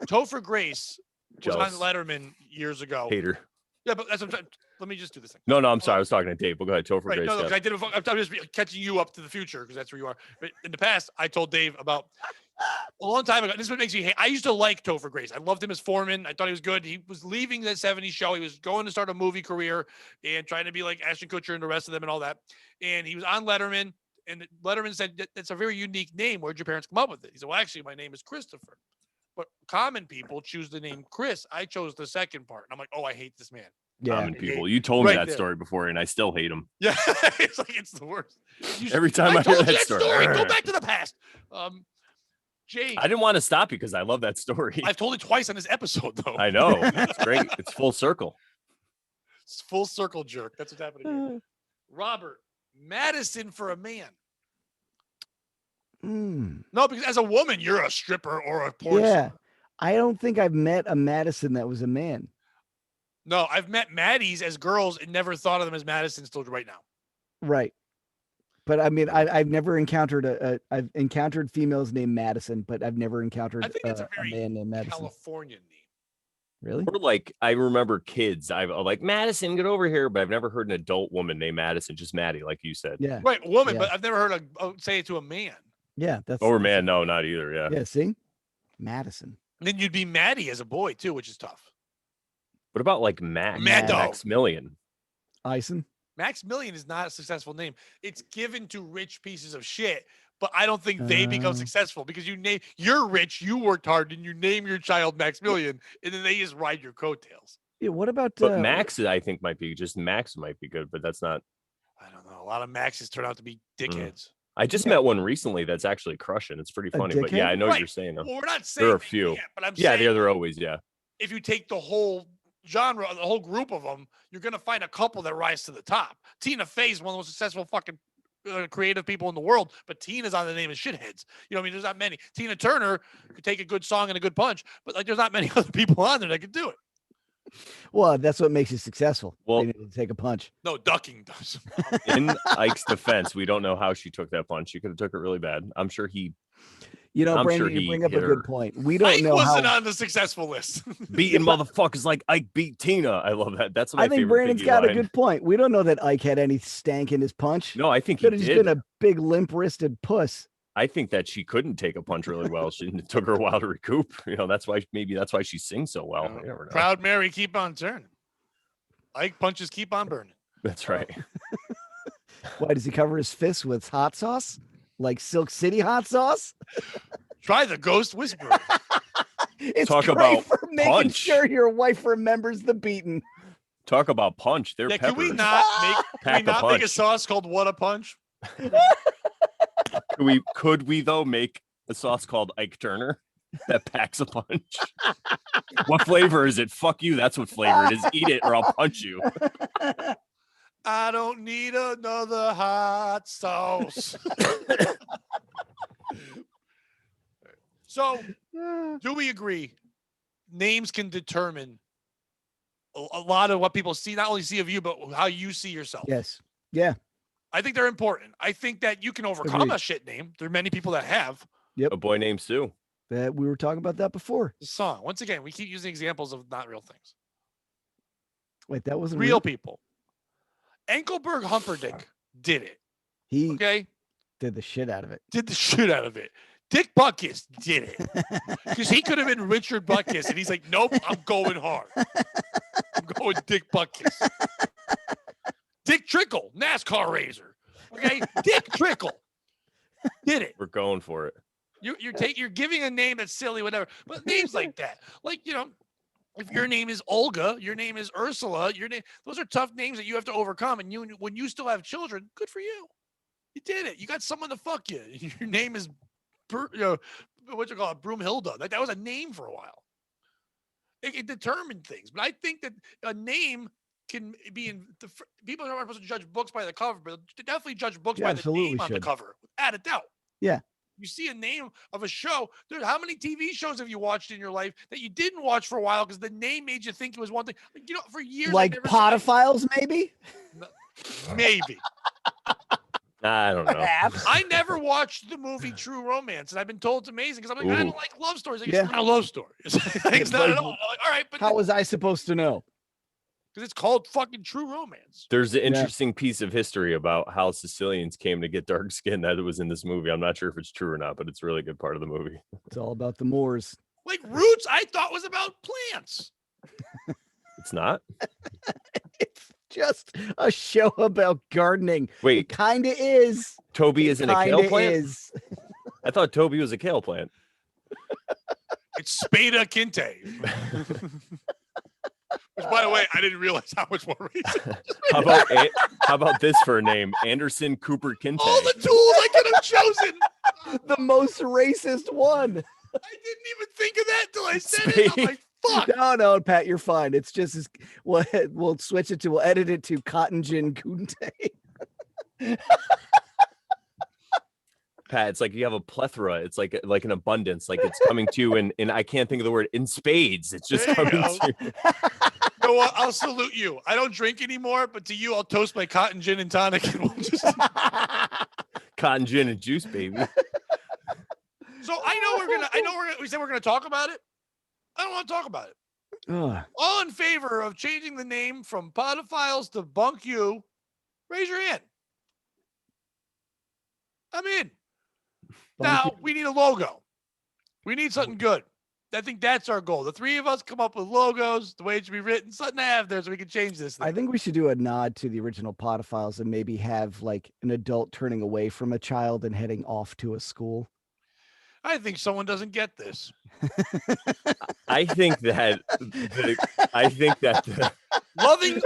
Topher Grace was on Jealous. Letterman years ago. Hater. Yeah, but that's what I'm trying. Let me just do this thing. No, I'm sorry. I was talking to Dave. But go ahead. Topher Right, Grace. no, because I did. I'm just catching you up to the future because that's where you are. But in the past, I told Dave about a long time ago. This is what makes me hate. I used to like Topher Grace. I loved him as foreman. I thought he was good. He was leaving that '70s show. He was going to start a movie career and trying to be like Ashton Kutcher and the rest of them and all that. And he was on Letterman. And Letterman said, "That's a very unique name. Where'd your parents come up with it?" He said, "Well, actually, my name is Christopher. But common people choose the name Chris. I chose the second part." And I'm like, "Oh, I hate this man." Yeah. Common people. You told me Right that there. story before, and I still hate him. Yeah, it's like it's the worst. Every time I hear told you that story. Go back to the past. Jay, I didn't want to stop you because I love that story. I've told it twice on this episode, though. I know. It's great. It's full circle. It's full circle jerk. That's what's happening here. Robert, Madison for a man. No, because as a woman, you're a stripper or a porn star. I don't think I've met a Madison that was a man. No, I've met Maddies as girls and never thought of them as Madisons till right now. Right. But I mean, I've never encountered I've encountered females named Madison, but I've never encountered I think that's a very man named Madison. Californian name. Really? Or like, I remember kids. I'm like, Madison, get over here. But I've never heard an adult woman named Madison, just Maddie, like you said. Yeah. Right, woman, Yeah. but I've never heard say it to a man. Yeah. That's Or man, no, not either. Yeah. Yeah. See, Madison. And then you'd be Maddie as a boy too, which is tough. What about like Max? Maddo. Maximilian. Ison. Maximilian is not a successful name. It's given to rich pieces of shit, but I don't think they become successful because you're rich, you worked hard, and you name your child Maximilian, and then they just ride your coattails. Yeah. What about? But Max, I think might be good, but that's not. I don't know. A lot of Maxes turn out to be dickheads. I just met one recently that's actually crushing. It's pretty funny, but yeah, I know what you're saying. Well, we're not saying there are a few, but I'm yeah, saying they're always, yeah. if you take the whole genre, the whole group of them, you're gonna find a couple that rise to the top. Tina Fey is one of the most successful fucking creative people in the world, but Tina's on the name of shitheads. You know what I mean? There's not many. Tina Turner could take a good song and a good punch, but like there's not many other people on there that could do it. Well, that's what makes you successful. Well, they need to take a punch. No, ducking does. In Ike's defense, we don't know how she took that punch. She could have took it really bad. I'm sure he. You know, I'm Brandon, sure you bring he up a hit her. good point. We don't Ike know wasn't how on the successful list. Beating motherfuckers like Ike beat Tina. I love that. That's my I think favorite Brandon's Biggie got line. a good point. We don't know that Ike had any stank in his punch. No, I think he could have just did. been a big limp-wristed puss. I think that she couldn't take a punch really well. It took her a while to recoup. You know, that's why she sings so well. You never know. Proud Mary, keep on turning. Ike punches keep on burning. That's right. Why does he cover his fists with hot sauce? Like Silk City hot sauce? Try the Ghost Whisperer. It's Talk great about for making punch. sure your wife remembers the beating. Talk about punch. They're Yeah, peppers. can we not make a sauce called What a Punch? Could we though make a sauce called Ike Turner that packs a punch? What flavor is it? Fuck you. That's what flavor it is. Eat it or I'll punch you. I don't need another hot sauce. So, do we agree? Names can determine a lot of what people see, not only see of you, but how you see yourself. Yes. Yeah. I think they're important. I think that you can overcome Agreed. a shit name. There are many people that have. Yep. A boy named Sue. We were talking about that before. The song. Once again, we keep using examples of not real things. Wait, that wasn't Real people. Engelberg Humperdinck did it. He Okay? did the shit out of it. Did the shit out of it. Dick Butkus did it. Because he could have been Richard Butkus, and he's like, nope, I'm going hard. I'm going Dick Butkus. Dick Trickle, NASCAR racer. Okay? Dick Trickle did it. We're going for it. You're giving a name that's silly, whatever. But names like that. Like, you know, if your name is Olga, your name is Ursula, those are tough names that you have to overcome. And when you still have children, good for you. You did it. You got someone to fuck you. Your name is what you call it, Broomhilda. That was a name for a while. It determined things, but I think that a name can be people aren't supposed to judge books by the cover, but definitely judge books by the name on the cover, without a doubt. Yeah, You see a name of a show. Dude, how many TV shows have you watched in your life that you didn't watch for a while because the name made you think it was one thing? Like, for years, like Podophiles, maybe. Maybe. I don't know. Perhaps. I never watched the movie True Romance, and I've been told it's amazing because I'm like, I don't like love stories. Like, it's not a love story. It's not at all. I'm like, all right, but how was I supposed to know? Because it's called fucking True Romance. There's an interesting piece of history about how Sicilians came to get dark skin that was in this movie. I'm not sure if it's true or not, but it's a really good part of the movie. It's all about the Moors. Like Roots, I thought was about plants. It's not. It's just a show about gardening. Wait, it kind of is. Toby isn't a kale plant? Is. I thought Toby was a kale plant. It's Spada Kinte. Which, by the way, I didn't realize how much more racist. How about this for a name? Anderson Cooper Kinte. All the tools I could have chosen. The most racist one. I didn't even think of that until I said it. I'm like, fuck. No, Pat, you're fine. It's just as we'll switch it to, we'll edit it to Cotton Gin Kunte. Pat, it's like you have a plethora. It's like an abundance. Like it's coming to you, and I can't think of the word, in spades. It's just coming to you. You know what? I'll salute you. I don't drink anymore, but to you, I'll toast my cotton gin and tonic, and we'll just Cotton gin and juice, baby. So we said we're gonna talk about it. I don't want to talk about it. All in favor of changing the name from Podophiles to Bunk U, raise your hand. I'm in. Now we need a logo. We need something good. I think that's our goal. The three of us come up with logos, the way it should be written, something to have there so we can change this thing. I think we should do a nod to the original Podophiles and maybe have like an adult turning away from a child and heading off to a school. I think someone doesn't get this. I think that loving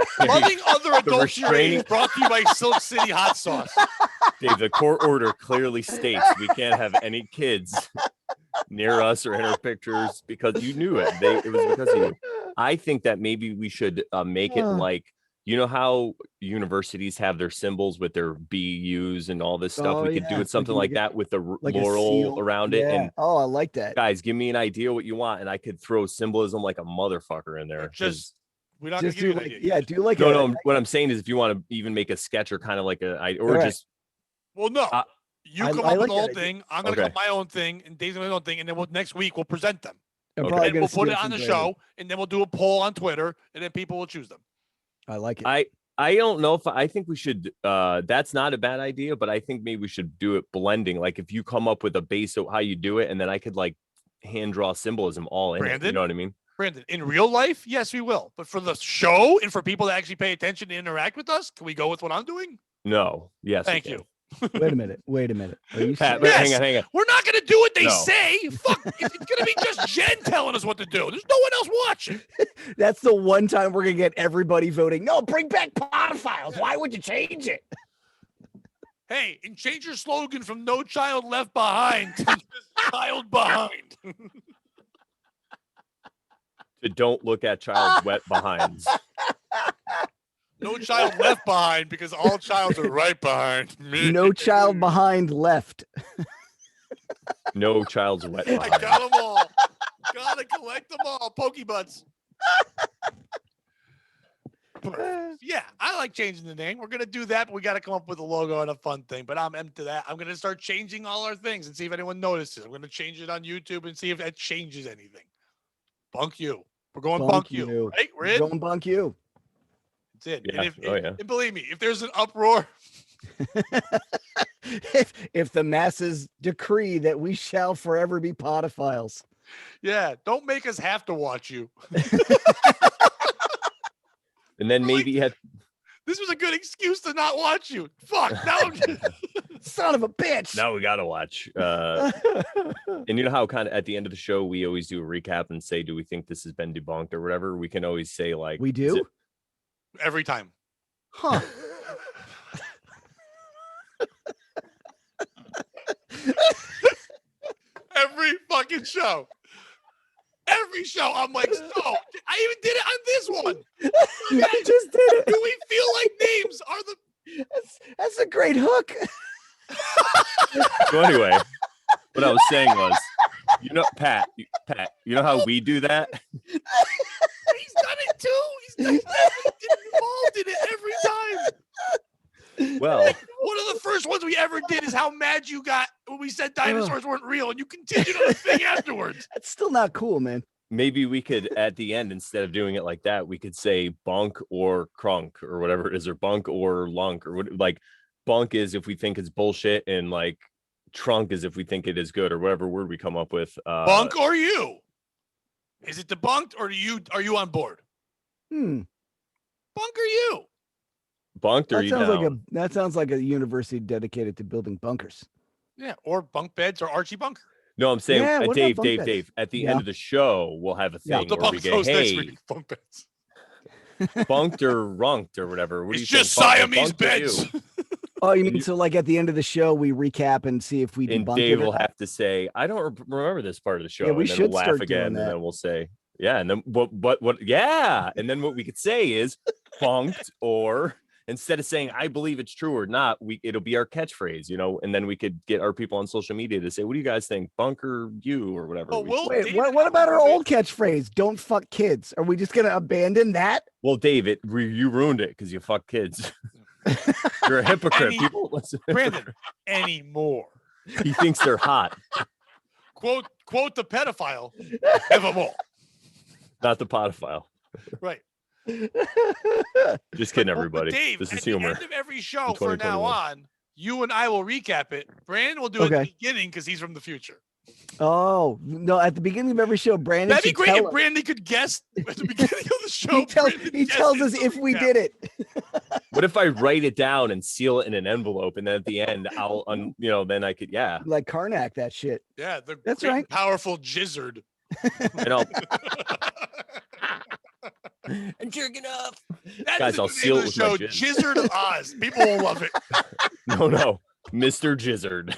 other adults your age brought to you by Silk City Hot Sauce. Dave, the court order clearly states we can't have any kids near us or in our pictures because you knew it. It was because of you. I think that maybe we should make it like, you know how universities have their symbols with their BUs and all this stuff? We could do it something like that with the laurel around it. And I like that. Guys, give me an idea what you want, and I could throw symbolism like a motherfucker in there. We're not gonna give you do like no. What I'm saying is, if you want to even make a sketch or kind of like just. Well, no. You come up with the whole thing. I'm going to come up with my own thing, and Dave's going to do his own thing, and then next week we'll present them. And we'll put it on the show, and then we'll do a poll on Twitter, and then people will choose them. I like it. I don't know if I think we should. That's not a bad idea, but I think maybe we should do it blending. Like if you come up with a base of how you do it, and then I could like hand draw symbolism all in it. You know what I mean? Brandon, in real life, yes, we will. But for the show and for people to actually pay attention and interact with us, can we go with what I'm doing? No. Yes. Thank you. Wait a minute. Are you Pat, hang on. We're not going to do what they say. Fuck. It's going to be just Jen telling us what to do. There's no one else watching. That's the one time we're going to get everybody voting. No, bring back Podophiles. Why would you change it? Hey, and change your slogan from No Child Left Behind to just Child Behind. To don't look at child wet behinds. No child left behind because all childs are right behind me. No child behind left. No child's wet behind. I got them all. Gotta collect them all. Pokey butts. Yeah, I like changing the name. We're going to do that, but we got to come up with a logo and a fun thing. But I'm into that. I'm going to start changing all our things and see if anyone notices. I'm going to change it on YouTube and see if that changes anything. Bunk U. We're going Bunk U. Right? We're in. Going Bunk U. It's in. Yeah. And believe me, if there's an uproar. if the masses decree that we shall forever be Podophiles. Yeah. Don't make us have to watch you. And then maybe this was a good excuse to not watch you. Fuck. Now I'm just... Son of a bitch. Now we gotta watch. And you know how kind of at the end of the show we always do a recap and say, do we think this has been debunked or whatever? We can always say like we do every time. Huh. Every fucking show. Every show, I'm like, so I even did it on this one. You just did it. Do we feel like names are the? That's a great hook. So anyway, What I was saying was, Pat, you know how we do that? He's done it too. He's definitely involved in it every time. Well, one of the first ones we ever did is how mad you got when we said dinosaurs weren't real, and you continued on the thing afterwards. That's still not cool, man. Maybe we could, at the end, instead of doing it like that, we could say bunk or crunk or whatever it is, or bunk or lunk, or what. Like, bunk is if we think it's bullshit, and like trunk is if we think it is good, or whatever word we come up with. Bunk or you? Is it debunked, or are you on board? Bunk or you? Bunked or you down? That sounds like a university dedicated to building bunkers. Yeah, or bunk beds or Archie Bunker. No, I'm saying, Dave, at the end of the show, we'll have a thing where we go, hey, bunk beds. Bunked or runked or whatever. What it's do you just think? Siamese beds. Oh, you mean so like at the end of the show, we recap and see if we debunk it? And Dave will have to say, I don't remember this part of the show. Yeah, we should we'll laugh again, and then we'll say, yeah. And then what, yeah. And then what we could say is bunked, or instead of saying, I believe it's true or not, it'll be our catchphrase, and then we could get our people on social media to say, what do you guys think? Bunker you or whatever. Wait, what about our old catchphrase? Don't fuck kids. Are we just going to abandon that? Well, Dave, you ruined it because you fuck kids. You're a hypocrite. People listen. Brandon, anymore. He thinks they're hot. Quote the pedophile, evermore. Not the podophile. Right. Just kidding, everybody. Dave, this is at humor. the end of every show from now on, you and I will recap it. Brandon will do it at the beginning because he's from the future. Oh, no, at the beginning of every show, Brandon. That'd be great if Brandon could guess at the beginning of the show. he tells us if we did it. What if I write it down and seal it in an envelope, and then at the end I'll then I could like Karnak that shit. Yeah, that's right. Powerful jizzard. And jerking up. Guys, I'll seal it with my jizz. Jizzard of Oz. People will love it. No, Mr. Jizzard.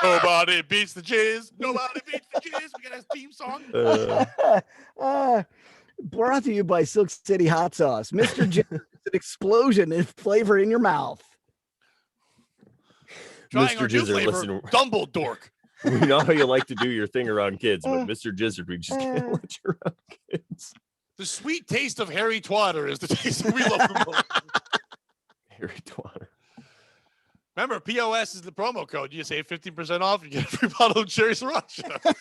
Nobody beats the jizz. Nobody beats the jizz. We got a theme song. Brought to you by Silk City Hot Sauce. Mr. Jizzard is an explosion in flavor in your mouth. Trying our new flavor, Dumbledore. We know how you like to do your thing around kids, but Mr. Jizzard, we just can't let you around kids. The sweet taste of Harry Twatter is the taste that we love the most. Harry Twatter. Remember, POS is the promo code. You save 15% off. You get a free bottle of Cherry Sriracha.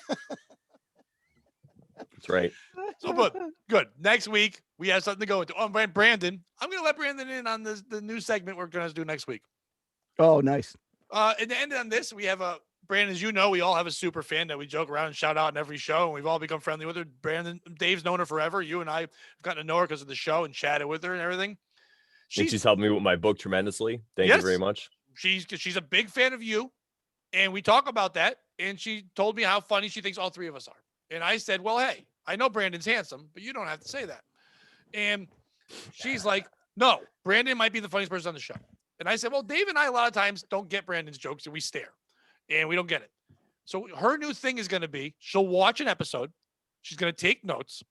That's right. So, good. Next week, we have something to go into. Oh, Brandon. I'm going to let Brandon in on the new segment we're going to do next week. Oh, nice. And to end on this, we have Brandon, as you know, we all have a super fan that we joke around and shout out in every show, and we've all become friendly with her. Brandon, Dave's known her forever. You and I have gotten to know her because of the show and chatted with her and everything. She's helped me with my book tremendously. Thank you very much. She's a big fan of you, and we talk about that, and she told me how funny she thinks all three of us are. And I said, well, hey, I know Brandon's handsome, but you don't have to say that. And she's like, no, Brandon might be the funniest person on the show. And I said, well, Dave and I a lot of times don't get Brandon's jokes, and we stare, and we don't get it. So her new thing is going to be she'll watch an episode. She's going to take notes.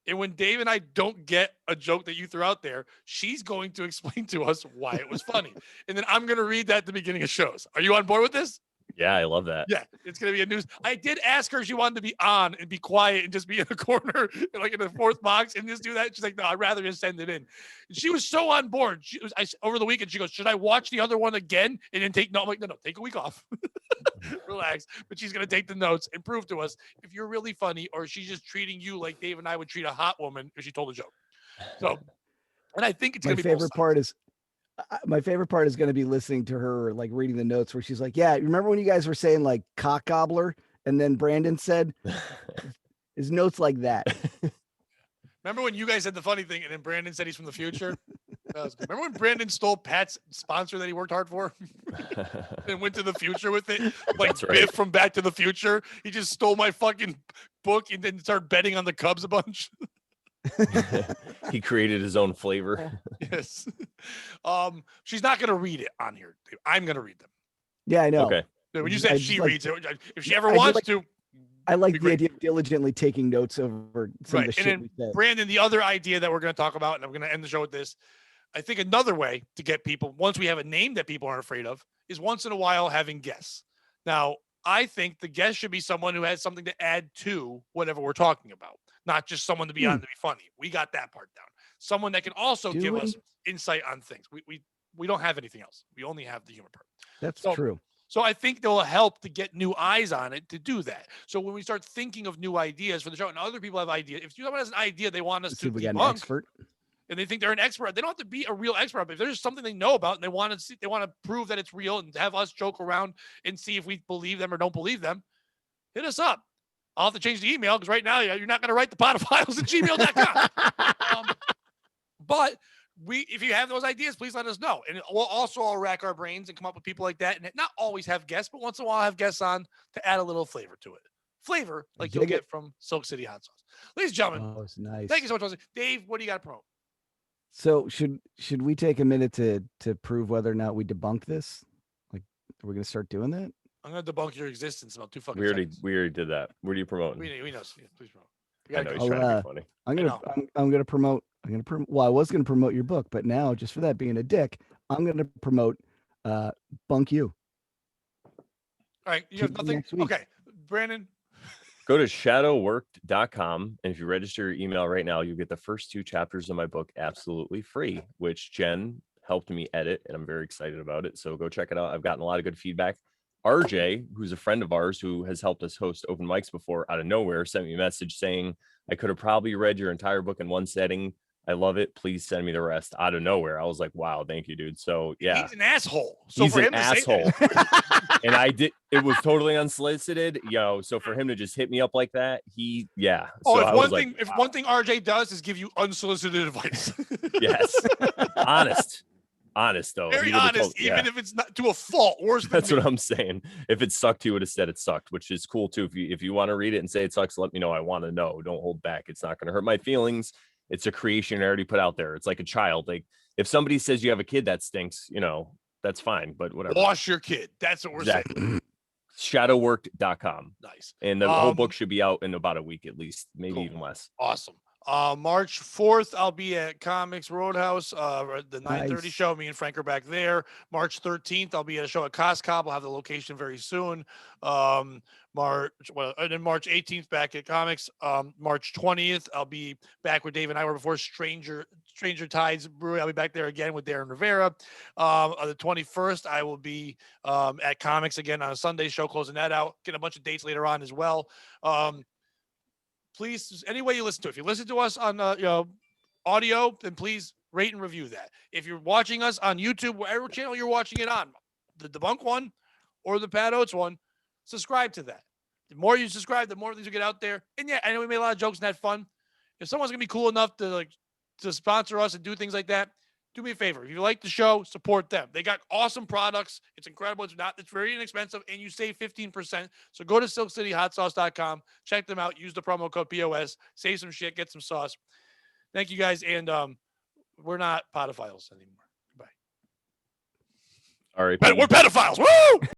And when Dave and I don't get a joke that you threw out there, she's going to explain to us why it was funny. And then I'm going to read that at the beginning of shows. Are you on board with this? Yeah, I love that. Yeah, it's going to be a news. I did ask her if she wanted to be on and be quiet and just be in a corner, like in the fourth box, and just do that. She's like, no, I'd rather just send it in. And she was so on board. Over the weekend, she goes, should I watch the other one again and then take notes? I'm like, no, take a week off. Relax. But she's going to take the notes and prove to us if you're really funny or she's just treating you like Dave and I would treat a hot woman if she told a joke. So, and I think it's going to be my favorite part is going to be listening to her, like reading the notes where she's like, yeah, remember when you guys were saying like cock gobbler? And then Brandon said his notes like that. Remember when you guys said the funny thing and then Brandon said he's from the future? That was good. Remember when Brandon stole Pat's sponsor that he worked hard for and went to the future with it? Like Biff from Back to the Future. He just stole my fucking book and then started betting on the Cubs a bunch. He created his own flavor. Yes. She's not going to read it on here. I'm going to read them. Yeah, I know. Okay. When you said she reads it, if she ever wants to. I like the idea of diligently taking notes over some of the shit we said. Brandon, the other idea that we're going to talk about, and I'm going to end the show with this. I think another way to get people, once we have a name that people aren't afraid of, is once in a while having guests. Now, I think the guest should be someone who has something to add to whatever we're talking about, not just someone to be on to be funny. We got that part down. Someone that can also give us insight on things. We don't have anything else. We only have the humor part. That's true. So I think they'll help to get new eyes on it to do that. So when we start thinking of new ideas for the show, and other people have ideas, if someone has an idea they want us to we got an debunk, expert. and they think they're an expert, they don't have to be a real expert. But if there's something they know about and they want to prove that it's real and have us joke around and see if we believe them or don't believe them, hit us up. I'll have to change the email because right now you're not going to write the podophiles at gmail.com. But if you have those ideas, please let us know. And we'll also all rack our brains and come up with people like that. And not always have guests, but once in a while have guests on to add a little flavor to it. Flavor like you'll get from Silk City Hot Sauce. Ladies and gentlemen, it's nice. Thank you so much. Dave, what do you got to promote? So should we take a minute to prove whether or not we debunk this? Like, are we going to start doing that? I'm going to debunk your existence in about 2 fucking seconds. We already did that. What are you promoting? We know. Yeah, please promote. I know he's trying to be funny. I'm gonna promote. Well, I was gonna promote your book, but now just for that being a dick, I'm gonna promote Bunk U. All right, you have nothing. Okay, Brandon. Go to shadowworked.com, and if you register your email right now, you get the first 2 chapters of my book absolutely free, which Jen helped me edit, and I'm very excited about it. So go check it out. I've gotten a lot of good feedback. RJ, who's a friend of ours who has helped us host open mics before, out of nowhere, sent me a message saying, I could have probably read your entire book in one setting. I love it. Please send me the rest. Out of nowhere. I was like, wow, thank you, dude. So yeah. He's an asshole. So he's for an him asshole. And it was totally unsolicited. So for him to just hit me up like that, if one thing RJ does is give you unsolicited advice. Yes. Honest though. Very honest, even if it's not to a fault. Worse. That's what I'm saying. If it sucked, he would have said it sucked, which is cool too. If you want to read it and say it sucks, let me know. I want to know. Don't hold back. It's not going to hurt my feelings. It's a creation I already put out there. It's like a child. Like if somebody says you have a kid that stinks, that's fine. But whatever. Wash your kid. That's what we're saying. Shadowworked.com. Nice. And the whole book should be out in about a week at least, maybe even less. Awesome. March 4th, I'll be at Comics Roadhouse, the 9:30 show. Me and Frank are back there. March 13th, I'll be at a show at Costco. We'll have the location very soon. March 18th, back at Comics. March 20th, I'll be back where Dave and I were before, Stranger Tides Brewery. I'll be back there again with Darren Rivera. On the 21st, I will be at Comics again on a Sunday show, closing that out. Get a bunch of dates later on as well. Please, any way you listen to it. If you listen to us on audio, then please rate and review that. If you're watching us on YouTube, whatever channel you're watching it on, the Bunk one or the Pat Oates one, subscribe to that. The more you subscribe, the more things will get out there. And yeah, I know we made a lot of jokes and had fun. If someone's gonna be cool enough to sponsor us and do things like that, do me a favor. If you like the show, support them. They got awesome products. It's incredible. It's very inexpensive, and you save 15%. So go to silkcityhotsauce.com, check them out, use the promo code POS, save some shit, get some sauce. Thank you guys, and we're not pedophiles anymore. Goodbye. All right. We're pedophiles. Woo!